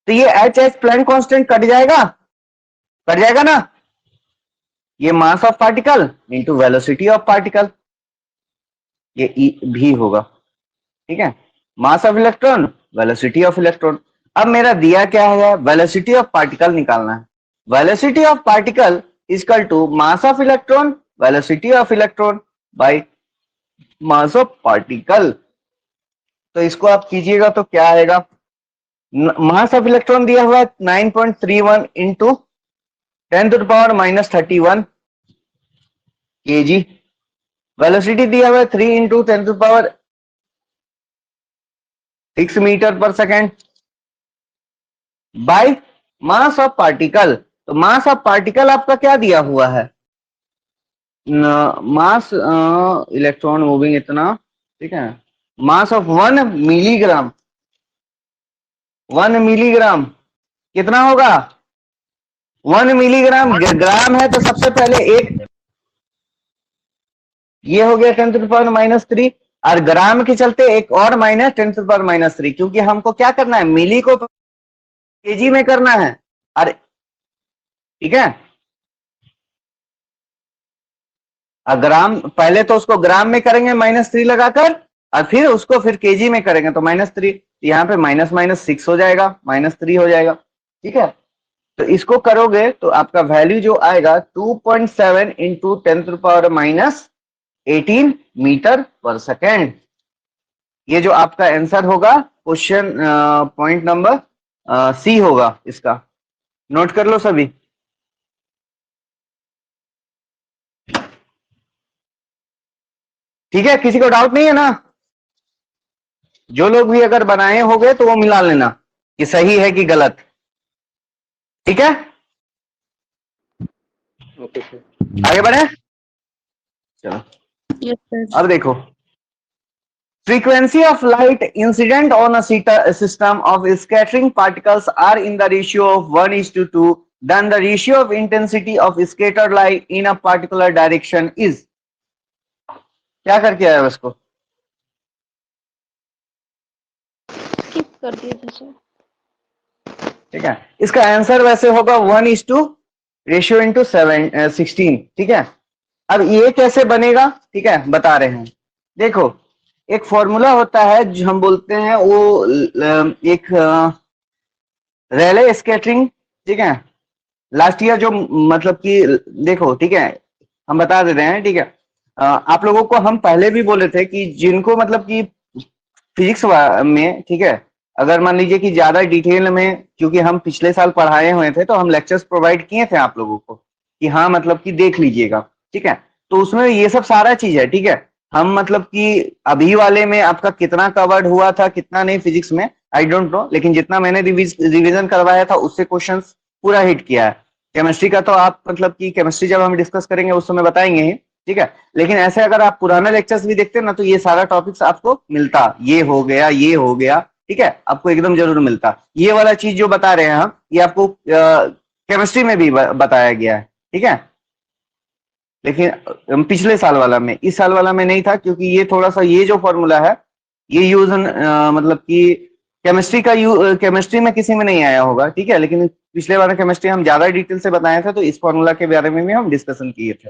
तो ये h प्लैंक कांस्टेंट कट जाएगा ना, ये मास of particle into velocity of particle, ये E भी होगा, ठीक है, मास of electron velocity of electron. अब मेरा दिया क्या है, वेलोसिटी ऑफ पार्टिकल निकालना है, velocity of particle equal to mass of electron velocity of electron by mass of particle. तो इसको आप कीजिएगा तो क्या आएगा, मास ऑफ इलेक्ट्रॉन दिया हुआ है 9.31 इंटू 10⁻⁻31 kg। वेलोसिटी दिया हुआ है 3 into 10⁻6 metre per second by mass of particle. तो मास ऑफ पार्टिकल आपका क्या दिया हुआ है, मास इलेक्ट्रॉन मूविंग इतना, ठीक है, मास ऑफ 1 मिलीग्राम, 1 मिलीग्राम कितना होगा, 1 मिलीग्राम ग्राम है तो सबसे पहले एक ये हो गया 10⁻³ और ग्राम के चलते एक और माइनस 10⁻³ क्योंकि हमको क्या करना है, मिली को केजी में करना है। अरे ठीक है, ग्राम पहले तो उसको ग्राम में करेंगे -3 लगाकर और फिर उसको फिर केजी में करेंगे तो -3, यहाँ पे माइनस माइनस 6 हो जाएगा, -3 हो जाएगा। ठीक है, तो इसको करोगे तो आपका वैल्यू जो आएगा 2.7 इंटू 10⁻18 मीटर पर सेकेंड। ये जो आपका आंसर होगा क्वेश्चन पॉइंट नंबर सी होगा, इसका नोट कर लो सभी। ठीक है, किसी को डाउट नहीं है ना, जो लोग भी अगर बनाए होंगे तो वो मिला लेना कि सही है कि गलत। ठीक है, ओके सर। आगे बढ़े, चलो Yes, sir. अब देखो, frequency of light incident on a system of scattering particles are in the ratio of 1:2, then the ratio of intensity of scattered light in a particular direction is, क्या करके आया उसको, Skip कर दिए थे sir. ठीक है, इसका आंसर वैसे होगा 1:16। ठीक है, अब ये कैसे बनेगा, ठीक है बता रहे हैं। देखो, एक फॉर्मूला होता है जो हम बोलते हैं वो एक रेले स्कैटरिंग, ठीक है, लास्ट ईयर जो मतलब कि देखो, ठीक है हम बता देते हैं, ठीक है, आप लोगों को हम पहले भी बोले थे कि जिनको मतलब कि फिजिक्स में, ठीक है, अगर मान लीजिए कि ज्यादा डिटेल में, क्योंकि हम पिछले साल पढ़ाए हुए थे तो हम लेक्चर्स प्रोवाइड किए थे आप लोगों को कि हाँ मतलब कि देख लीजिएगा। ठीक है, तो उसमें ये सब सारा चीज है। ठीक है, हम मतलब कि अभी वाले में आपका कितना कवर्ड हुआ था कितना नहीं फिजिक्स में आई डोंट नो, लेकिन जितना मैंने रिवीजन करवाया था उससे क्वेश्चंस पूरा हिट किया है। केमिस्ट्री का तो आप मतलब कि केमिस्ट्री जब हम डिस्कस करेंगे उस समय बताएंगे ही, ठीक है, लेकिन ऐसे अगर आप पुराने लेक्चर्स भी देखते ना तो ये सारा टॉपिक्स आपको मिलता, ये हो गया ये हो गया, ठीक है, आपको एकदम जरूर मिलता। ये वाला चीज जो बता रहे हैं हम, ये आपको केमिस्ट्री में भी बताया गया है। ठीक है, लेकिन पिछले साल वाला में, इस साल वाला में नहीं था, क्योंकि ये थोड़ा सा ये जो फॉर्मूला है ये यूज मतलब कि केमिस्ट्री का केमिस्ट्री में किसी में नहीं आया होगा। ठीक है, लेकिन पिछले बार केमिस्ट्री हम ज्यादा डिटेल से बताए थे तो इस फॉर्मूला के बारे में भी हम डिस्कशन किए थे,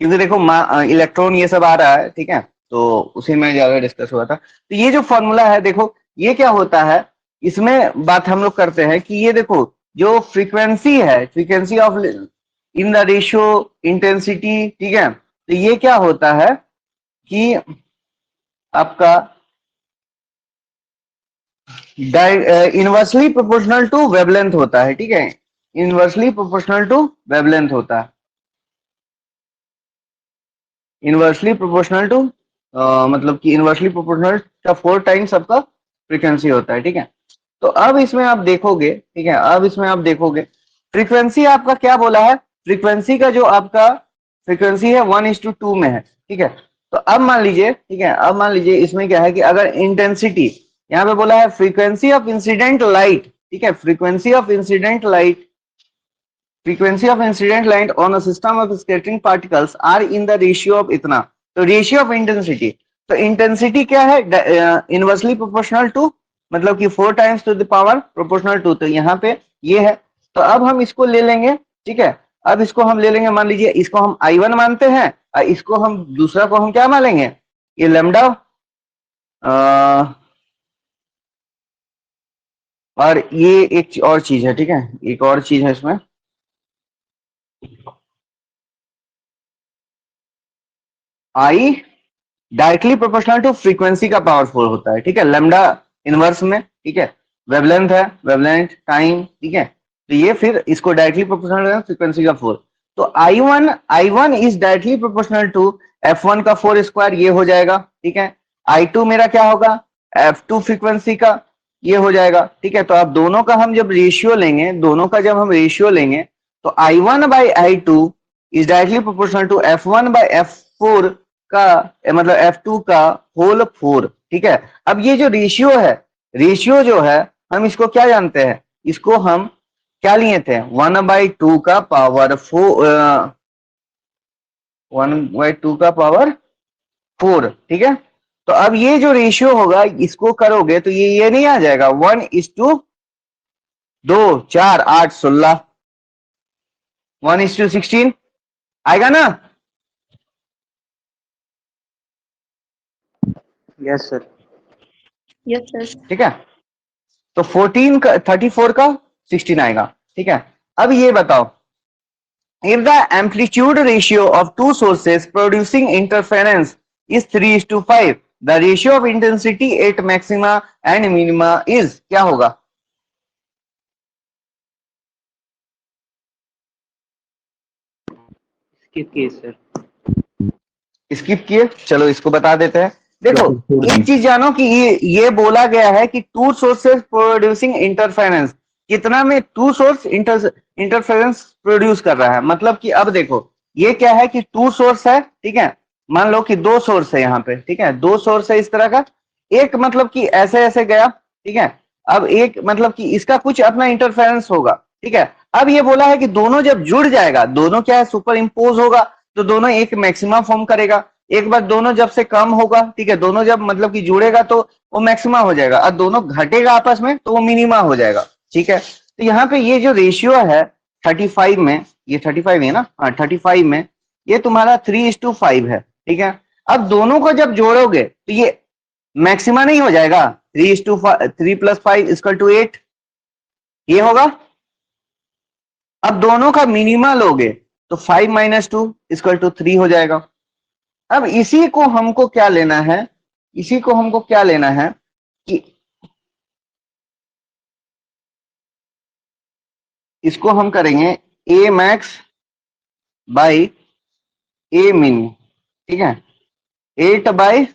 क्योंकि देखो इलेक्ट्रॉन ये सब आ रहा है, ठीक है, तो उसी में ज्यादा डिस्कस हुआ था। तो ये जो फॉर्मूला है देखो, ये क्या होता है, इसमें बात हम लोग करते हैं कि ये देखो जो फ्रीक्वेंसी है, frequency of in the ratio intensity, ठीक है, तो ये क्या होता है कि आपका इनवर्सली प्रोपोर्शनल टू वेवलेंथ होता है। ठीक है, इनवर्सली प्रोपोर्शनल टू वेवलेंथ होता है, इनवर्सली प्रोपोर्शनल टू मतलब कि इनवर्सली प्रोपोर्शनल का 4 टाइम्स आपका फ्रीक्वेंसी होता है। ठीक है, तो अब इसमें आप देखोगे, ठीक है, अब इसमें आप देखोगे फ्रीक्वेंसी आपका क्या बोला है, फ्रीक्वेंसी का जो आपका फ्रीक्वेंसी है 1:2 में है। ठीक है, तो अब मान लीजिए, ठीक है, अब मान लीजिए इसमें क्या है कि अगर इंटेंसिटी यहाँ पे बोला है फ्रीक्वेंसी ऑफ इंसिडेंट लाइट, ठीक है, frequency of incident light, frequency of incident light on a system of scattering particles are in the ratio of इतना, तो रेशियो ऑफ इंटेंसिटी, तो इंटेंसिटी क्या है, इनवर्सली प्रोपोर्शनल टू, मतलब कि 4 times to the power proportional to, तो यहाँ पे ये है। तो अब हम इसको ले लेंगे, ठीक है, अब इसको हम ले लेंगे, मान लीजिए इसको हम I1 मानते हैं और इसको हम दूसरा को हम क्या मानेंगे, ये लैम्डा, और ये एक और चीज है। ठीक है, एक और चीज है इसमें, I directly proportional to frequency का पावर 4 होता है, ठीक है, लैम्डा इनवर्स में, ठीक है, वेवलेंथ है, वेवलेंथ टाइम, ठीक है, तो ये फिर इसको डायरेक्टली प्रोपोर्शनल है फ्रीक्वेंसी का 4। तो I1 is directly proportional to F1 का 4 स्क्वायर, ये हो जाएगा, ठीक है। I2 मेरा क्या होगा, F2 फ्रीक्वेंसी का, ये हो जाएगा, ठीक है। तो अब दोनों का हम जब रेशियो लेंगे, दोनों का जब हम रेशियो लेंगे तो I1 by I2 is directly proportional to F1 by F4 का, मतलब F2 का होल 4, ठीक है। अब ये जो रेशियो है, रेशियो जो है हम इसको क्या जानते हैं, इसको हम क्या लिए थे, 1/2 का पावर 4, 1/2 का पावर 4, ठीक है। तो अब ये जो रेशियो होगा इसको करोगे तो ये नहीं आ जाएगा, 1:2, 4, 8, 16, 1:16 आएगा ना। Yes sir. Yes, sir. ठीक है, तो 14 का 34 का 16 आएगा, ठीक है। अब ये बताओ, if the amplitude ratio of two sources producing interference is 3:5, the ratio of intensity at maxima and minima is, क्या होगा? स्किप किए सर। स्किप किए, चलो इसको बता देते हैं। देखो एक चीज जानो कि ये बोला गया है कि टू सोर्सेस प्रोड्यूसिंग इंटरफेरेंस, कितना में टू सोर्स इंटरफेरेंस प्रोड्यूस कर रहा है, मतलब कि अब देखो ये क्या है कि टू सोर्स है, ठीक है, मान लो कि दो सोर्स है यहाँ पे, ठीक है, दो सोर्स है इस तरह का, एक मतलब कि ऐसे ऐसे गया, ठीक है, अब एक मतलब कि इसका कुछ अपना इंटरफेरेंस होगा, ठीक है। अब ये बोला है कि दोनों जब जुड़ जाएगा, दोनों क्या है सुपर इम्पोज होगा, तो दोनों एक मैक्सिमा फॉर्म करेगा। एक बार दोनों जब से कम होगा, ठीक है, दोनों जब मतलब कि जुड़ेगा तो वो मैक्सिमा हो जाएगा, और दोनों घटेगा आपस में तो वो मिनिमा हो जाएगा, ठीक है। तो यहाँ पे ये जो रेशियो है 35 में, ये 35 है ना, हाँ 35 में ये तुम्हारा 3:5 है, ठीक है। अब दोनों को जब जोड़ोगे तो ये मैक्सिमा नहीं हो जाएगा, 3 + 5 = 8, ये होगा। अब दोनों का मिनिमा लोगे तो 5 - 2 = 3 हो जाएगा। अब इसी को हमको क्या लेना है, इसी को हमको क्या लेना है कि इसको हम करेंगे A max by A min, ठीक है, 8 बाई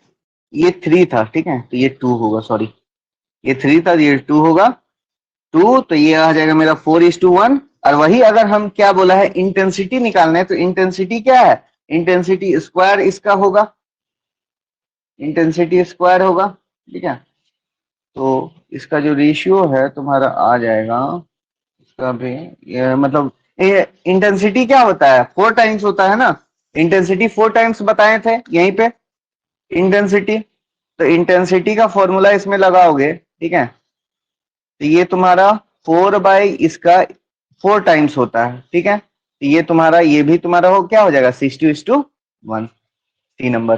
ये 3 था, ठीक है, तो ये 2 होगा, सॉरी ये 3 था, ये 2 होगा, 2, तो ये आ जाएगा मेरा 4:1। और वही अगर हम क्या बोला है इंटेंसिटी निकालना है, तो इंटेंसिटी क्या है, इंटेंसिटी स्क्वायर इसका होगा, इंटेंसिटी स्क्वायर होगा, ठीक है। तो इसका जो रेशियो है तुम्हारा आ जाएगा, इसका भी ये मतलब इंटेंसिटी क्या होता है, 4 टाइम्स होता है ना, इंटेंसिटी 4 टाइम्स बताए थे यहीं पे इंटेंसिटी, तो इंटेंसिटी का फॉर्मूला इसमें लगाओगे, ठीक है, तो ये तुम्हारा 4 बाई इसका 4 टाइम्स होता है, ठीक है, तो ये तुम्हारा ये भी तुम्हारा हो क्या हो जाएगा 60:1, सी नंबर,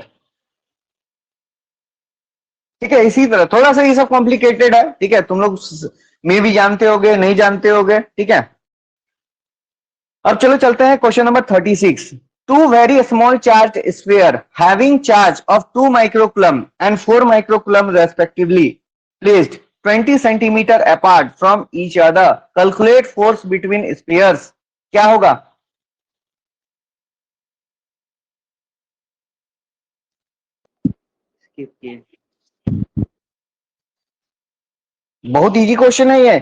ठीक है। इसी तरह थोड़ा सा ये सब कॉम्प्लिकेटेड है, ठीक है, तुम लोग में भी जानते होगे नहीं जानते होगे, ठीक है। अब चलो चलते हैं question number 36। Two very small charge sphere having charge of 2 microcoulomb and 4 microcoulomb respectively placed 20 centimetre apart from each other, calculate force between spheres, क्या होगा? स्किप किए। बहुत इजी क्वेश्चन है ये,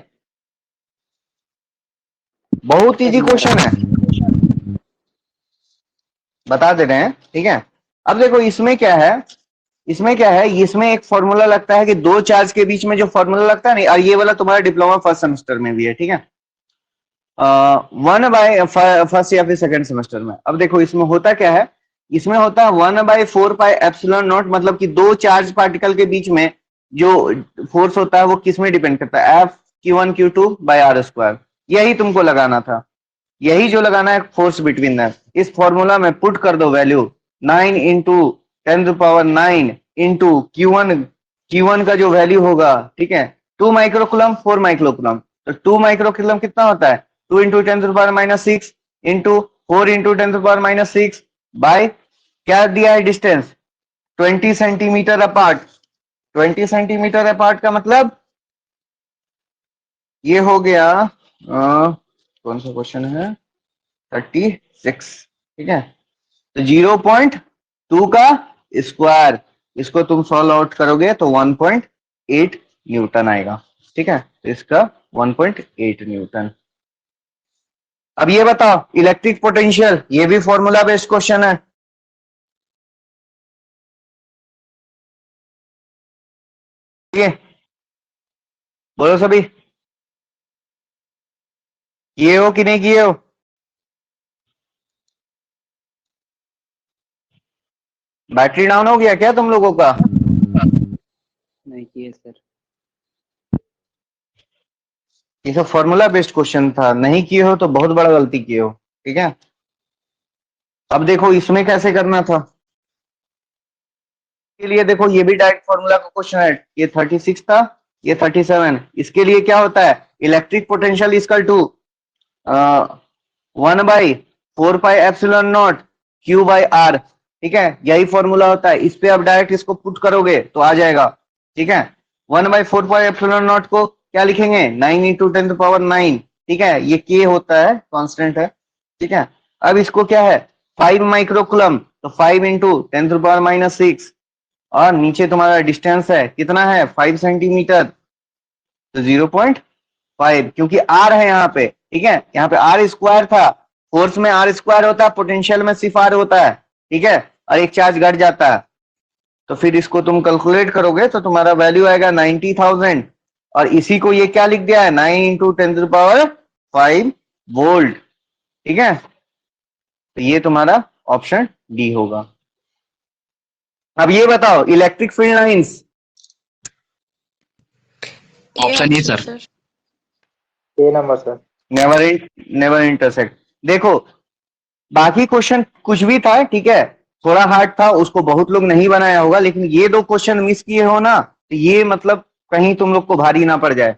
बहुत इजी क्वेश्चन है, बता दे रहे हैं, ठीक है। अब देखो इसमें क्या है, इसमें क्या है, इसमें एक फॉर्मूला लगता है कि दो चार्ज के बीच में जो फॉर्मूला लगता है नहीं, और ये वाला तुम्हारा डिप्लोमा फर्स्ट सेमेस्टर में भी है, ठीक है, 1 बाय फर्स्ट या फिर सेकंड सेमेस्टर में। अब देखो इसमें होता क्या है, इसमें होता है 1/4πε0, मतलब कि दो चार्ज पार्टिकल के बीच में जो फोर्स होता है वो किस में डिपेंड करता है, F(q1q2/r²), यही तुमको लगाना था, यही जो लगाना है फोर्स बिटवीन दैम। इस फॉर्मूला में पुट कर दो वैल्यू 9 × 10⁹ इंटू Q1 का जो वैल्यू होगा, ठीक है, 2 माइक्रोकूलम 4 माइक्रोकूलम, तो 2 माइक्रोकूलम कितना होता है, 2 × 10⁻⁶ इंटू 4 × 10⁻⁶ बाय क्या दिया है distance? 20 centimetre apart. 20 centimetre apart का मतलब ये हो गया कौन सा क्वेश्चन है? 36। ठीक है, तो 0.2 का स्क्वायर, इसको तुम सॉल्व आउट करोगे तो 1.8 न्यूटन आएगा। ठीक है, तो इसका 1.8 न्यूटन। अब ये बताओ इलेक्ट्रिक पोटेंशियल, ये भी फॉर्मूला बेस्ड क्वेश्चन है। ये बोलो सभी, किए हो कि नहीं किए हो? बैटरी डाउन हो गया क्या तुम लोगों का? नहीं किए सर। ये सब फॉर्मूला बेस्ड क्वेश्चन था, नहीं किए हो तो बहुत बड़ा गलती किए हो। ठीक है, अब देखो इसमें कैसे करना था। के लिए देखो ये भी डायरेक्ट फॉर्मूला का क्वेश्चन है। ये 36 था, ये 37। इसके लिए क्या होता है? Electric potential equal to 1/4πε0 Q/R। ठीक है, यही फॉर्मूला होता है। इस पे अब डायरेक्ट इसको पुट करोगे तो आ जाएगा। ठीक है, 1/4πε0 को क्या लिखेंगे? 9 × 10⁹ ठीक है, ये K होता है, कांस्टेंट है। ठीक है, अब इसको क्या है? 5 माइक्रोकूलम, तो 5 × 10⁻⁻6, और नीचे तुम्हारा डिस्टेंस है कितना है? 5 सेंटीमीटर, तो 0.5, क्योंकि आर है यहाँ पे। ठीक है, यहाँ पे आर स्क्वायर था, फोर्स में आर स्क्वायर होता है, पोटेंशियल में सिर्फ आर होता है। ठीक है, और एक चार्ज घट जाता है, तो फिर इसको तुम कैलकुलेट करोगे तो तुम्हारा वैल्यू आएगा 90,000, और इसी को ये क्या लिख दिया है? 9 × 10⁵ वोल्ट। ठीक है, तो ये तुम्हारा ऑप्शन डी होगा। अब ये बताओ electric field lines. Option A sir. A number sir. Never intersect. देखो बाकी क्वेश्चन कुछ भी था, ठीक है, थोड़ा हार्ड था, उसको बहुत लोग नहीं बनाया होगा, लेकिन ये दो क्वेश्चन मिस किए हो ना, तो ये मतलब कहीं तुम लोग को भारी ना पड़ जाए।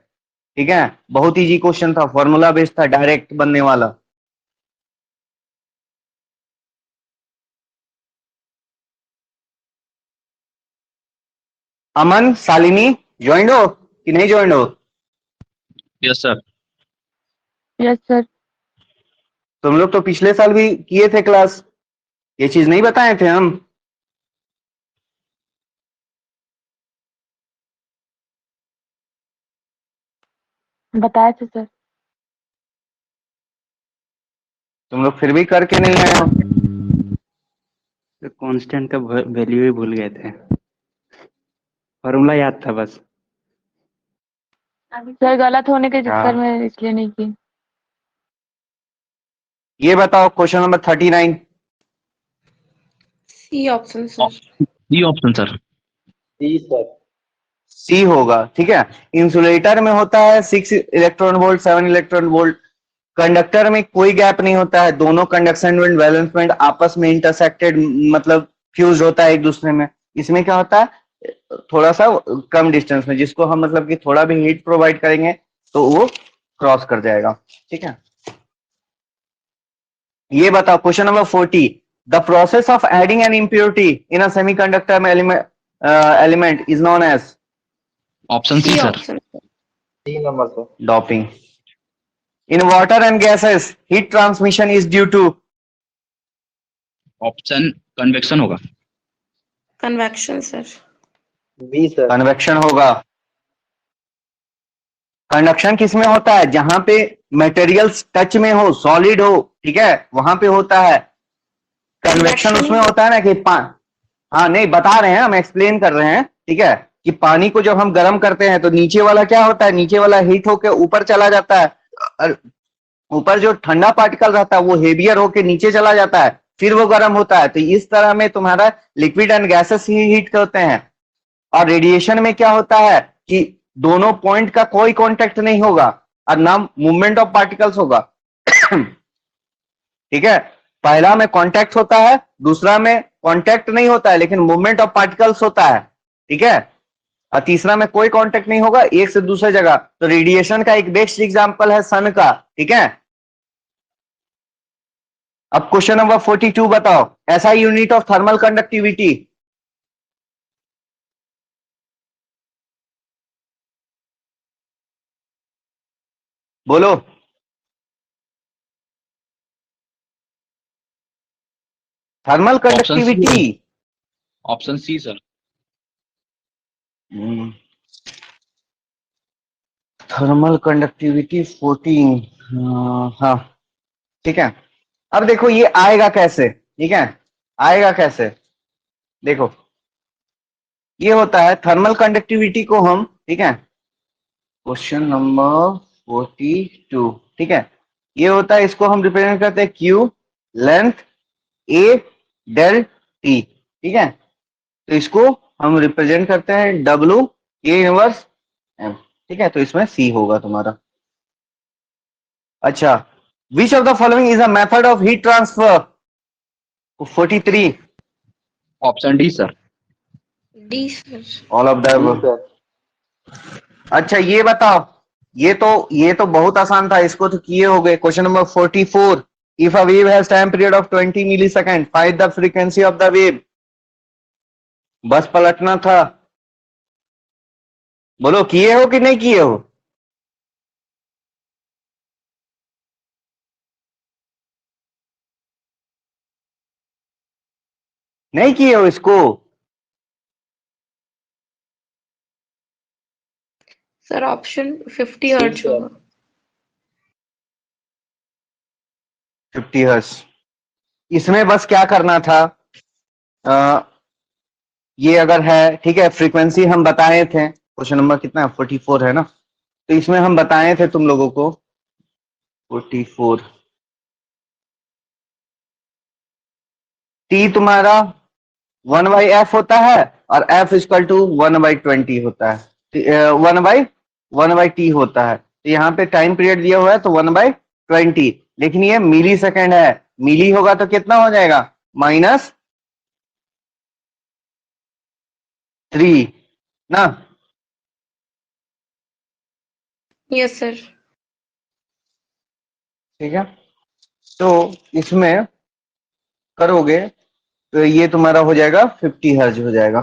ठीक है, बहुत इजी क्वेश्चन था, फॉर्मूला बेस्ड था, डायरेक्ट बनने वाला। अमन, शालिनी ज्वाइंड हो कि नहीं ज्वाइंड हो? Yes sir. Yes sir. तुम लोग तो पिछले साल भी किए थे क्लास, ये चीज नहीं बताए थे हम? बताए थे सर। तुम लोग फिर भी करके नहीं आए हो। तो कांस्टेंट का वैल्यू ही भूल गए थे, फॉर्मूला याद था बस। सर गलत होने के हाँ। चक्कर में इसलिए नहीं की। ये बताओ question number 39। C option sir. D option sir. जी सर। सी होगा। ठीक है, इंसुलेटर में होता है 6 electron volt, 7 electron volt. Conductor में कोई गैप नहीं होता है, दोनों कंडक्शन एंड वैलेंस बैंड आपस में इंटरसेक्टेड, मतलब फ्यूज होता है एक दूसरे में। इसमें क्या होता है? थोड़ा सा कम डिस्टेंस में, जिसको हम मतलब कि थोड़ा भी हीट प्रोवाइड करेंगे तो वो क्रॉस कर जाएगा। ठीक है, ये बताओ question number 40। The process of adding an impurity in a semiconductor element is known as. Option C sir. D number sir. Doping. In water and gases, heat transmission is due to। Option convection होगा। Convection sir. B sir. Convection होगा। Conduction किसमें होता है? जहां पे materials touch में हो, solid हो, ठीक है, वहां पे होता है। कन्वेक्शन उसमें होता है ना कि हाँ नहीं बता रहे हैं हम, एक्सप्लेन कर रहे हैं। ठीक है, कि पानी को जब हम गर्म करते हैं तो नीचे वाला क्या होता है? नीचे वाला हीट होके ऊपर चला जाता है, और ऊपर जो ठंडा पार्टिकल रहता है वो हेवियर होके नीचे चला जाता है, फिर वो गर्म होता है। तो इस तरह में तुम्हारा liquid and gases he heat होते हैं। और रेडिएशन में क्या होता है कि दोनों पॉइंट का कोई कांटेक्ट नहीं होगा, और ना मूवमेंट ऑफ पार्टिकल्स होगा। ठीक है, पहला में कांटेक्ट होता है, दूसरा में कांटेक्ट नहीं होता है लेकिन मूवमेंट ऑफ पार्टिकल्स होता है। ठीक है, और तीसरा में कोई कांटेक्ट नहीं होगा एक से दूसरे जगह। तो रेडिएशन का एक बेस्ट एग्जांपल है सन का। ठीक है, अब क्वेश्चन नंबर 42 बताओ, ऐसा यूनिट ऑफ थर्मल कंडक्टिविटी। बोलो। Thermal Option C. Conductivity. Option C, sir. Thermal conductivity 14। हाँ ठीक है। अब देखो ये आएगा कैसे, ठीक है, आएगा कैसे, देखो ये होता है थर्मल कंडक्टिविटी को हम, ठीक है, क्वेश्चन नंबर 42, ठीक है, ये होता है, इसको हम रिप्रेजेंट करते हैं क्यू लेंथ ए डेल टी, ठीक है, तो इसको हम रिप्रेजेंट करते हैं डब्ल्यू ए इनवर्स एम, ठीक है, तो इसमें सी होगा तुम्हारा। अच्छा, विच of the following is a method of heat transfer 43। Option D, sir. D, sir. All of the. अच्छा ये बताओ, ये तो बहुत आसान था, इसको तो किए हो गए। Question number 44, if a wave has time period of 20 millisecond find the frequency of the wave. बस पलटना था, बोलो किए हो कि नहीं किए हो। नहीं किए हो इसको। Sir, option 50 hertz होगा। 50 हर्ट्ज। इसमें बस क्या करना था, ये अगर है, ठीक है, फ्रीक्वेंसी हम बताए थे, क्वेश्चन नंबर कितना है 44 है ना, तो इसमें हम बताए थे तुम लोगों को 44, टी तुम्हारा 1/f होता है और f इक्वल टू 1/20 होता है, 1/t होता है, तो यहाँ पे टाइम पीरियड दिया हुआ है तो 1/20, लेकिन ये मिली सेकेंड है, मिली होगा तो कितना हो जाएगा, -3 ना। Yes, sir. ठीक है, तो इसमें करोगे तो ये तुम्हारा हो जाएगा 50 हर्ज हो जाएगा।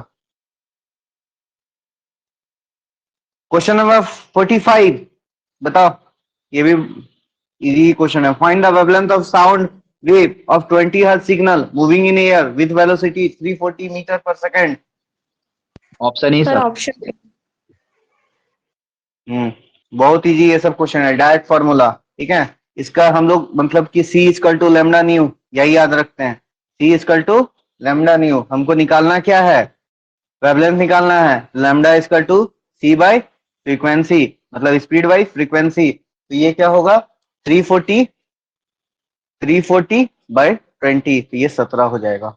क्वेश्चन नंबर 45 बताओ, ये भी इजी क्वेश्चन है। Find the wavelength of sound wave of 20 hertz signal moving in air with velocity 340 metre per second. Option E, Sir, sir. option A. बहुत इजी ये सब क्वेश्चन है, डायरेक्ट फॉर्मूला, ठीक है, इसका हम लोग मतलब कि C equal to lambda nu, यही याद रखते हैं, C equal to lambda nu. हमको निकालना क्या है, वेवलेंथ निकालना है, lambda equal to C by frequency, मतलब स्पीड बाय फ्रीक्वेंसी, तो ये क्या होगा 340 बाय 20, तो ये 17 हो जाएगा।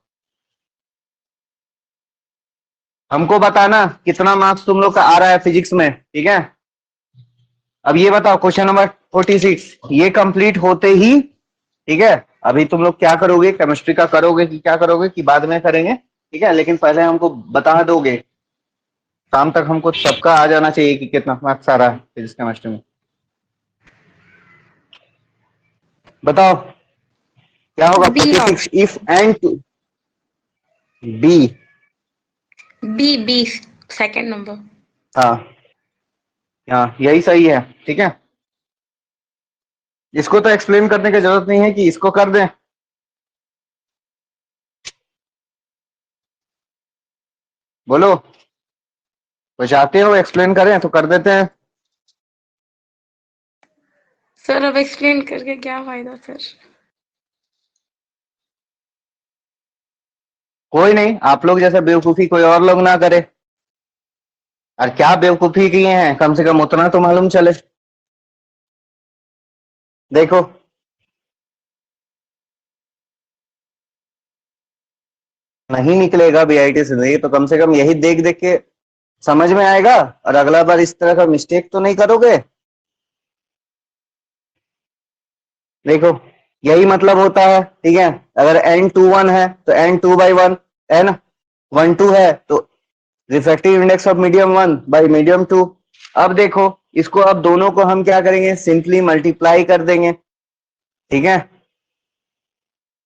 हमको बताना कितना मार्क्स तुम लोग का आ रहा है फिजिक्स में, ठीक है। अब ये बताओ क्वेश्चन नंबर 46, ये कंप्लीट होते ही, ठीक है, अभी तुम लोग क्या करोगे, केमिस्ट्री का करोगे कि क्या करोगे कि बाद में करेंगे, ठीक है, लेकिन पहले हमको बता दोगे, शाम तक हमको सबका आ जाना चाहिए कि कितना मार्क्स आ रहा है फिजिक्स केमिस्ट्री में। बताओ क्या होगा B 46, option. If and B. B, second number. हाँ हाँ यही सही है, ठीक है, इसको तो एक्सप्लेन करने की जरूरत नहीं है कि इसको कर दें। बोलो वो चाहते हो एक्सप्लेन करें तो कर देते हैं। सर अब एक्सप्लेन करके क्या फायदा सर। कोई नहीं, आप लोग जैसे बेवकूफी कोई और लोग ना करे, और क्या बेवकूफी किए हैं कम से कम उतना तो मालूम चले। देखो नहीं निकलेगा बीआईटी से नहीं, तो कम से कम यही देख देख के समझ में आएगा, और अगला बार इस तरह का मिस्टेक तो नहीं करोगे। देखो यही मतलब होता है, ठीक है, अगर n21 है तो n2/1, n12 है तो refractive index of medium 1 by medium 2। अब देखो इसको, अब दोनों को हम क्या करेंगे, सिंपली मल्टीप्लाई कर देंगे, ठीक है,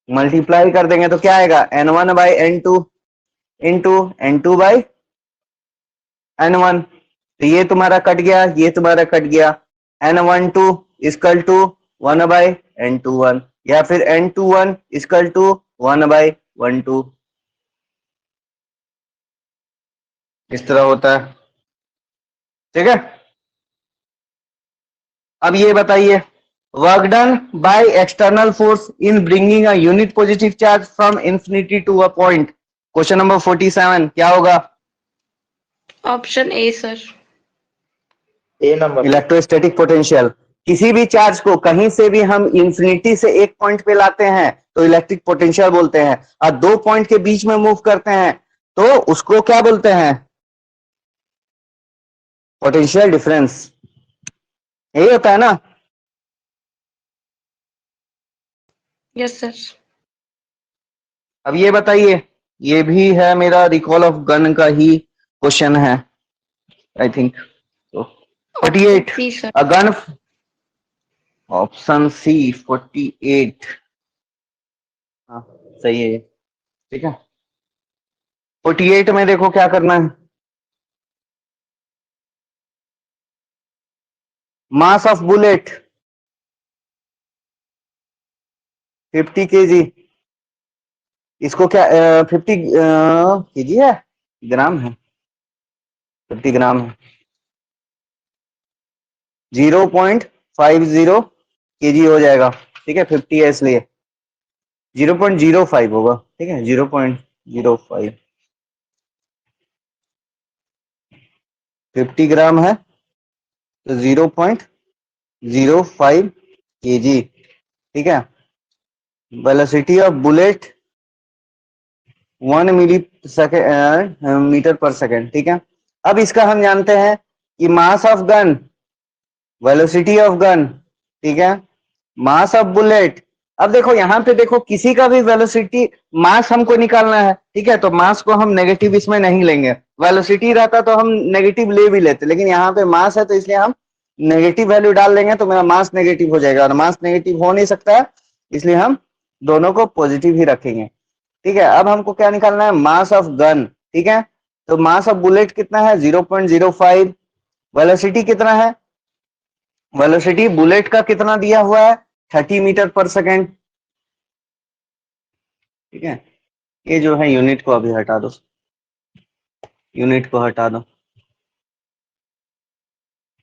मल्टीप्लाई कर देंगे तो क्या आएगा, n1 by n2 into n2 by n1। तो ये तुम्हारा कट गया, ये तुम्हारा कट गया, n12 equal to 1 by n21, या फिर n21 इक्वल टू 1 बाई 12। इस तरह होता है, ठीक है। अब ये बताइए, work done by external force in bringing a unit positive charge from infinity to a point. Question number 47 क्या होगा? Option A sir. A number. Electrostatic potential. किसी भी चार्ज को कहीं से भी हम इंफिनिटी से एक पॉइंट पे लाते हैं तो इलेक्ट्रिक पोटेंशियल बोलते हैं, और दो पॉइंट के बीच में मूव करते हैं तो उसको क्या बोलते हैं? Potential difference. यही होता है ना? Yes sir. अब ये बताइए, ये भी है मेरा रिकॉल ऑफ गन का ही क्वेश्चन है I think. 48 C sir. A gun, option C 48, हाँ सही है ये, ठीक है। 48 में देखो क्या करना है, मास ऑफ बुलेट 50 केजी। इसको क्या 50 केजी है, ग्राम है, 50 ग्राम है, 0.50 केजी हो जाएगा, ठीक है। 50 है इसलिए 0.05 होगा, ठीक है, 0.05। 50 ग्राम है तो 0.05 केजी, ठीक है। Velocity of bullet 1 millisecond metre per second, ठीक है। अब इसका हम जानते हैं कि mass of gun, velocity of gun, ठीक है, मास ऑफ बुलेट। अब देखो यहाँ पे देखो, किसी का भी वेलोसिटी मास हमको निकालना है, ठीक है, तो मास को हम नेगेटिव इसमें नहीं लेंगे। वेलोसिटी रहता तो हम नेगेटिव ले भी लेते, लेकिन यहाँ पे मास है तो इसलिए हम नेगेटिव वैल्यू डाल देंगे, तो मेरा मास नेगेटिव हो जाएगा, और मास नेगेटिव हो नहीं सकता है, इसलिए हम दोनों को पॉजिटिव ही रखेंगे, ठीक है। अब हमको क्या निकालना है, मास ऑफ गन, ठीक है। तो मास ऑफ बुलेट कितना है, 0.05। वेलोसिटी कितना है, वेलोसिटी बुलेट का कितना दिया हुआ है, 30 मीटर पर सेकेंड, ठीक है। ये जो है यूनिट को अभी हटा दो, यूनिट को हटा दो,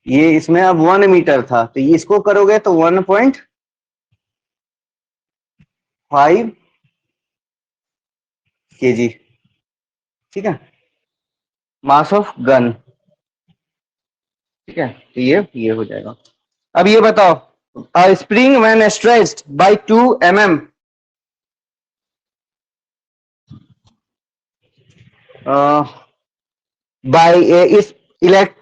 ये इसमें अब 1 मीटर था तो ये इसको करोगे तो 1.5 केजी, ठीक है, मास ऑफ गन, ठीक है। तो ये हो जाएगा। अब ये बताओ, a spring when stretched by 2 mm by its elect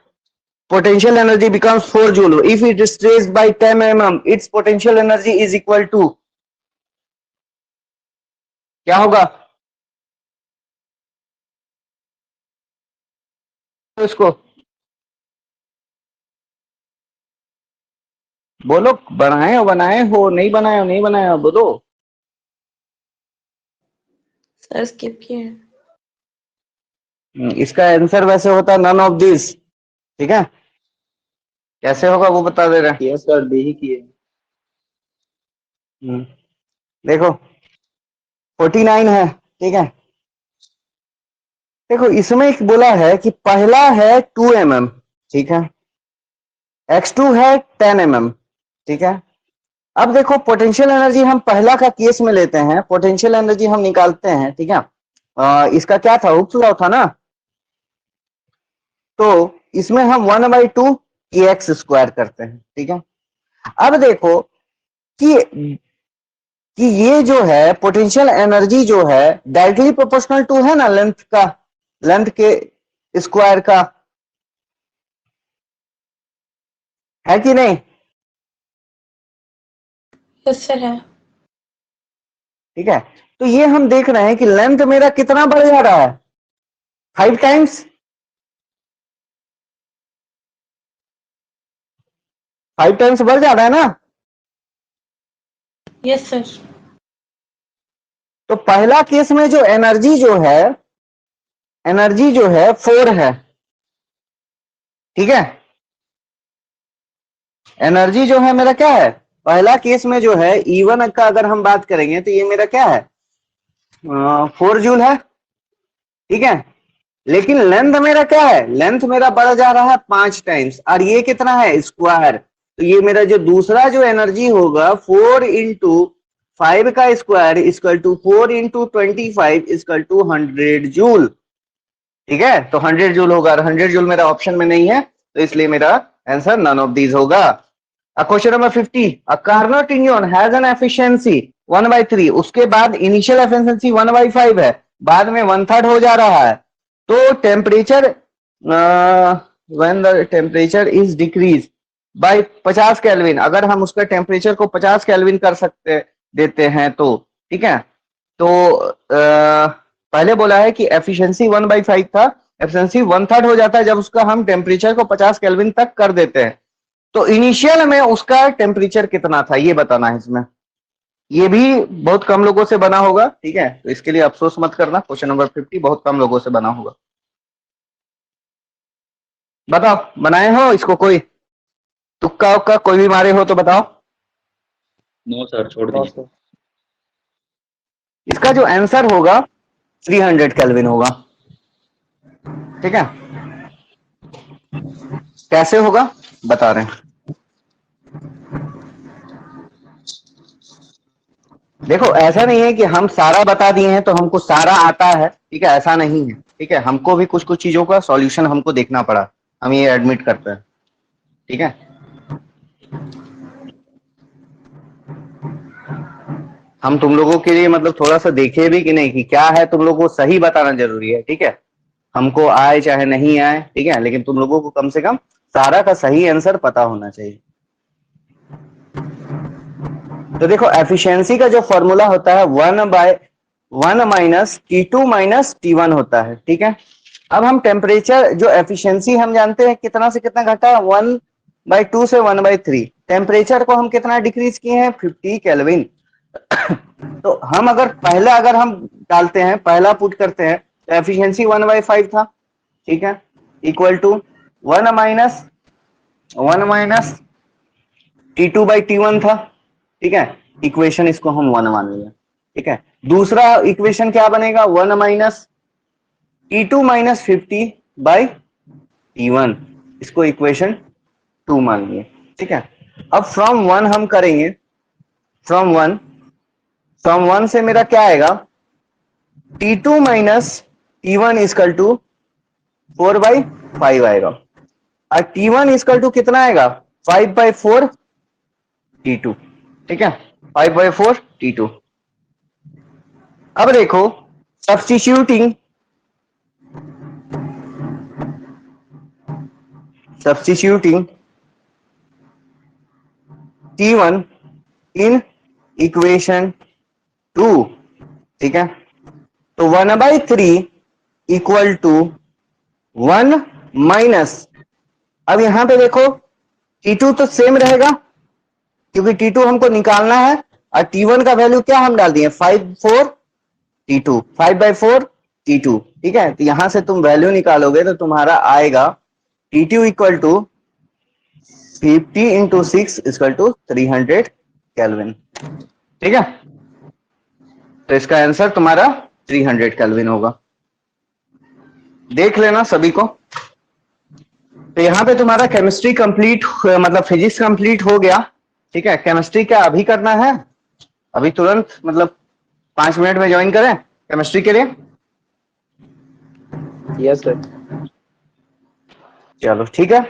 potential energy becomes 4 joule. If it is stretched by 10 mm, its potential energy is equal to, क्या होगा इसको बोलो, बनाए हो नहीं बनाए हो, नहीं बनाए हो बोलो। सर स्किप किए हैं। इसका आंसर वैसे होता नन ऑफ दिस, ठीक है। कैसे होगा वो बता दे रहे हैं। यस सर, डी ही किए। देखो 49 है, ठीक है। देखो इसमें एक बोला है कि पहला है 2 mm, ठीक है, x2 है 10 mm, ठीक है। अब देखो पोटेंशियल एनर्जी हम पहला का केस में लेते हैं, पोटेंशियल एनर्जी हम निकालते हैं, ठीक है। इसका क्या था, हुक्स लॉ था ना, तो इसमें हम 1/2 एक्स स्क्वायर करते हैं, ठीक है। अब देखो कि ये जो है पोटेंशियल एनर्जी जो है डायरेक्टली प्रोपोर्शनल टू है ना लेंथ का, लेंथ के स्क्वायर का, है कि नहीं? यस सर है। ठीक है, तो ये हम देख रहे हैं कि लेंथ मेरा कितना बढ़ जा रहा है, 5 टाइम्स, 5 टाइम्स बढ़ जा रहा है ना। Yes sir. तो पहला केस में जो एनर्जी जो है 4 है, ठीक है। एनर्जी जो है मेरा क्या है, पहला केस में जो है E1 का अगर हम बात करेंगे तो ये मेरा क्या है 4 जूल है, ठीक है। लेकिन लेंथ मेरा क्या है, लेंथ मेरा बढ़ जा रहा है 5 टाइम्स, और ये कितना है स्क्वायर। तो ये मेरा जो दूसरा जो एनर्जी होगा 4 इंटू 5 का square equal to 4 into 25 equal to 100 joule, ठीक है। तो 100 जूल होगा, और 100 जूल मेरा ऑप्शन में नहीं है, तो इसलिए मेरा आंसर नन ऑफ दीज होगा। Question number 50, a Carnot engine has an efficiency 1/3, उसके बाद इनिशियल एफिशिएंसी 1/5 है, बाद में 1/3 हो जा रहा है। तो temperature when the temperature is decrease by 50 kelvin, अगर हम उसका टेम्परेचर को 50 केल्विन कर सकते देते हैं तो, ठीक है। तो पहले बोला है कि एफिशिएंसी 1/5 था, एफिशिएंसी 1/3 हो जाता है जब उसका हम टेम्परेचर को 50 केल्विन तक कर देते हैं। तो इनिशियल में उसका टेम्परेचर कितना था ये बताना है इसमें। ये भी बहुत कम लोगों से बना होगा, ठीक है, तो इसके लिए अफसोस मत करना, क्वेश्चन नंबर 50 बहुत कम लोगों से बना होगा। बताओ, बनाए हो इसको, कोई तुक्का उक्का कोई भी मारे हो तो बताओ। नो सर, छोड़ नो दीजिए। सर। इसका जो आंसर होगा 300 केल्विन होगा, ठीक है। कैसे होगा बता रहे हैं। देखो ऐसा नहीं है कि हम सारा बता दिए हैं तो हमको सारा आता है, ठीक है, ऐसा नहीं है, ठीक है। हमको भी कुछ कुछ चीजों का सॉल्यूशन हमको देखना पड़ा, हम ये एडमिट करते हैं, ठीक है। हम तुम लोगों के लिए मतलब थोड़ा सा देखे भी कि नहीं कि क्या है, तुम लोगों को सही बताना जरूरी है, ठीक है। हमको आए चाहे नहीं आए, ठीक है, लेकिन तुम लोगों को कम से कम सारा का सही आंसर पता होना चाहिए। तो देखो एफिशिएंसी का जो फॉर्मूला होता है 1/1 माइनस T2 माइनस T1 होता है, ठीक है। अब हम टेम्परेचर जो एफिशिएंसी हम जानते हैं कितना से कितना घटा, 1/2 से 1/3। टेम्परेचर को हम कितना डिक्रीज किए हैं 50 केल्विन। तो हम अगर हम डालते हैं, पहला पुट करते हैं, तो एफिशिएंसी 1/5 था, ठीक है, इक्वल टू 1 माइनस T2/T1 था, ठीक है। इक्वेशन इसको हम 1 मान लिया, ठीक है। दूसरा इक्वेशन क्या बनेगा, 1 माइनस T2 माइनस 50/T1, इसको इक्वेशन 2 मान लिए, ठीक है। अब फ्रॉम 1 हम करेंगे, फ्रॉम 1 से मेरा क्या आएगा, T2 minus T1 equal to 4/5 आएगा, और T1 इक्वल टू कितना आएगा 5/4 T2, ठीक है, 5/4 T2। अब देखो सब्स्टिट्यूटिंग T1 इन इक्वेशन 2, ठीक है। तो 1/3 इक्वल टू 1 माइनस, अब यहां पे देखो T2 तो सेम रहेगा क्योंकि T2 हमको निकालना है, और T1 का वैल्यू क्या हम डाल दिए 5/4 T2, 5/4 T2, ठीक है। तो यहां से तुम वैल्यू निकालोगे तो तुम्हारा आएगा T2 equal to 50 into 6 equal to 300 kelvin, ठीक है। तो इसका आंसर तुम्हारा 300 केल्विन होगा, देख लेना सभी को। तो यहाँ पे तुम्हारा केमिस्ट्री कंप्लीट, मतलब फिजिक्स कंप्लीट हो गया, ठीक है। केमिस्ट्री क्या अभी करना है, अभी तुरंत मतलब 5 मिनट में ज्वाइन करें केमिस्ट्री के लिए? Yes sir. चलो ठीक है,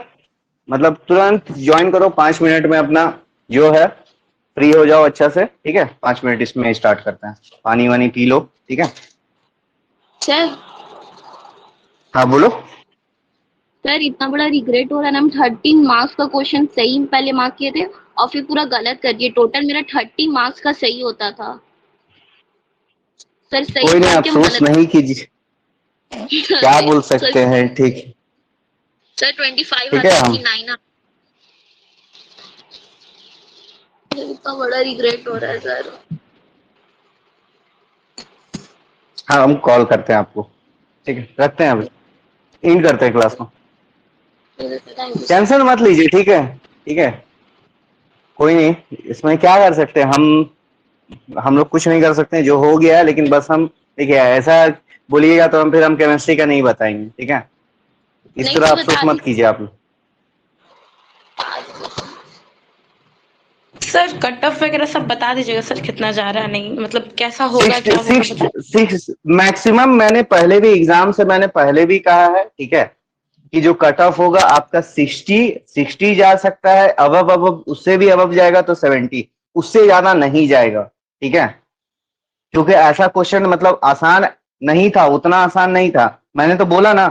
मतलब तुरंत ज्वाइन करो 5 मिनट में, अपना जो है फ्री हो जाओ अच्छा से, ठीक है। 5 मिनट इसमें स्टार्ट करते हैं, पानी वानी पी लो, ठीक है। सर हाँ बोलो। सर इतना बड़ा रिग्रेट हो रहा है ना, हम 13 मार्क्स का क्वेश्चन सही पहले मार्क किए थे और फिर पूरा गलत कर दिए। टोटल मेरा 30 मार्क्स का सही होता था सर, सही कोई नहीं, मार के हम अफसोस गलत नहीं कीजिए, क्या बोल सकते हैं, ठीक सर 25 ठीक है। आते हम कि 9 इतना बड़ा रिग्रेट हो रहा है सर। हाँ हम कॉल करते हैं आपको, ठीक है रखते हैं, अभी इन करते हैं क्लास को, थैंक यू। टेंशन मत लीजिए, ठीक है ठीक है, कोई नहीं, इसमें क्या कर सकते हैं हम लोग कुछ नहीं कर सकते हैं, जो हो गया है, लेकिन बस हम देखिए ऐसा बोलिएगा तो हम फिर हम केमिस्ट्री का नहीं बताएंगे, ठीक है, इस नहीं तरह तो अफसोस बता मत कीजिए आप लोग। सर कट ऑफ वगैरह सब बता दीजिएगा सर, कितना जा रहा है नहीं, मतलब कैसा होगा क्या होगा बता। सिक्स मैक्सिमम, मैंने पहले भी एग्जाम से मैंने पहले भी कहा है, ठीक है, कि जो कट ऑफ होगा आपका 60 जा सकता है, अब उससे भी अब जाएगा तो 70, उससे ज्यादा नहीं जाएगा, ठीक है, क्योंकि ऐसा क्वेश्चन मतलब आसान नहीं था, उतना आसान नहीं था, मैंने तो बोला ना,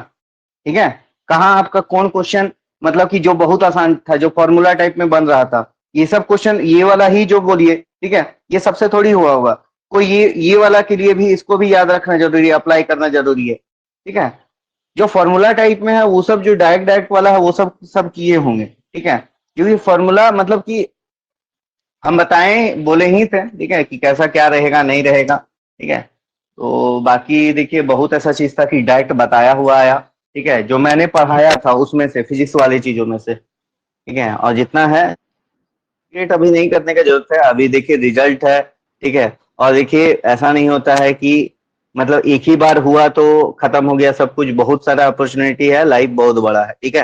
ठीक है, कहाँ आपका कौन क्वेश्चन मतलब कि जो बहुत आसान था, जो फॉर्मूला टाइप में बन रहा था, ये सब क्वेश्चन, ये वाला ही जो बोलिए, ठीक है, ये सबसे थोड़ी हुआ होगा, कोई ये वाला के लिए भी इसको भी याद रखना जरूरी है, अप्लाई करना जरूरी है, ठीक है, जो फॉर्मूला टाइप में है वो सब, जो डायरेक्ट वाला है वो सब किए होंगे, ठीक है, क्योंकि फॉर्मूला मतलब कि हम बताएं बोले ही थे, ठीक है, कि कैसा क्या रहेगा नहीं रहेगा, ठीक है, तो बाकी देखिए बहुत ऐसा चीज था कि डायरेक्ट बताया हुआ आया, ठीक है, जो मैंने पढ़ाया था उसमें से, फिजिक्स वाली चीजों में से, ठीक है, और जितना है क्रिएट अभी नहीं करने का जरूरत है, अभी देखिए रिजल्ट है, ठीक है, और देखिए ऐसा नहीं होता है कि मतलब एक ही बार हुआ तो खत्म हो गया सब कुछ, बहुत सारा अपॉर्चुनिटी है, लाइफ बहुत बड़ा है, ठीक है,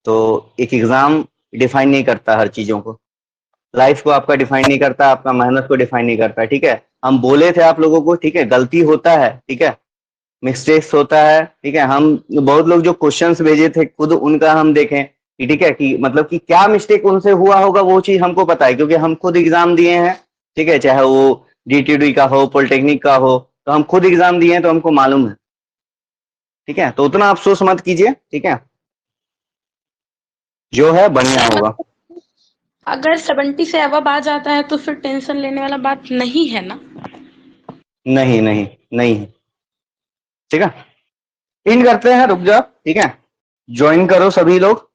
तो एक एग्जाम डिफाइन नहीं करता हर चीजों को, लाइफ को आपका डिफाइन नहीं करता, आपका मेहनत को डिफाइन नहीं करता, ठीक है, हम बोले थे आप लोगों को, ठीक है, गलती होता है, ठीक है, मिस्टेक्स होता है, ठीक है, हम बहुत लोग जो क्वेश्चंस भेजे थे खुद उनका हम देखें कि ठीक है, कि मतलब कि क्या मिस्टेक उनसे हुआ होगा वो चीज हमको पता है, क्योंकि हम खुद एग्जाम दिए हैं, ठीक है, चाहे वो डीटीडी का हो, पॉलिटेक्निक का हो, तो हम खुद एग्जाम दिए हैं तो हमको मालूम है, ठीक है, तो उतना अफसोस मत कीजिए, ठीक है, जो है बढ़िया होगा। अगर 70 से अब आ जाता है तो फिर टेंशन लेने वाला बात नहीं है ना। नहीं नहीं नहीं है, ठीक है, इन करते हैं, रुक जाओ, ठीक है, ज्वाइन करो सभी लोग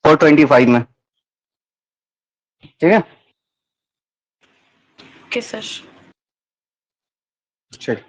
425 में, ठीक है, ओके सर। चलिए।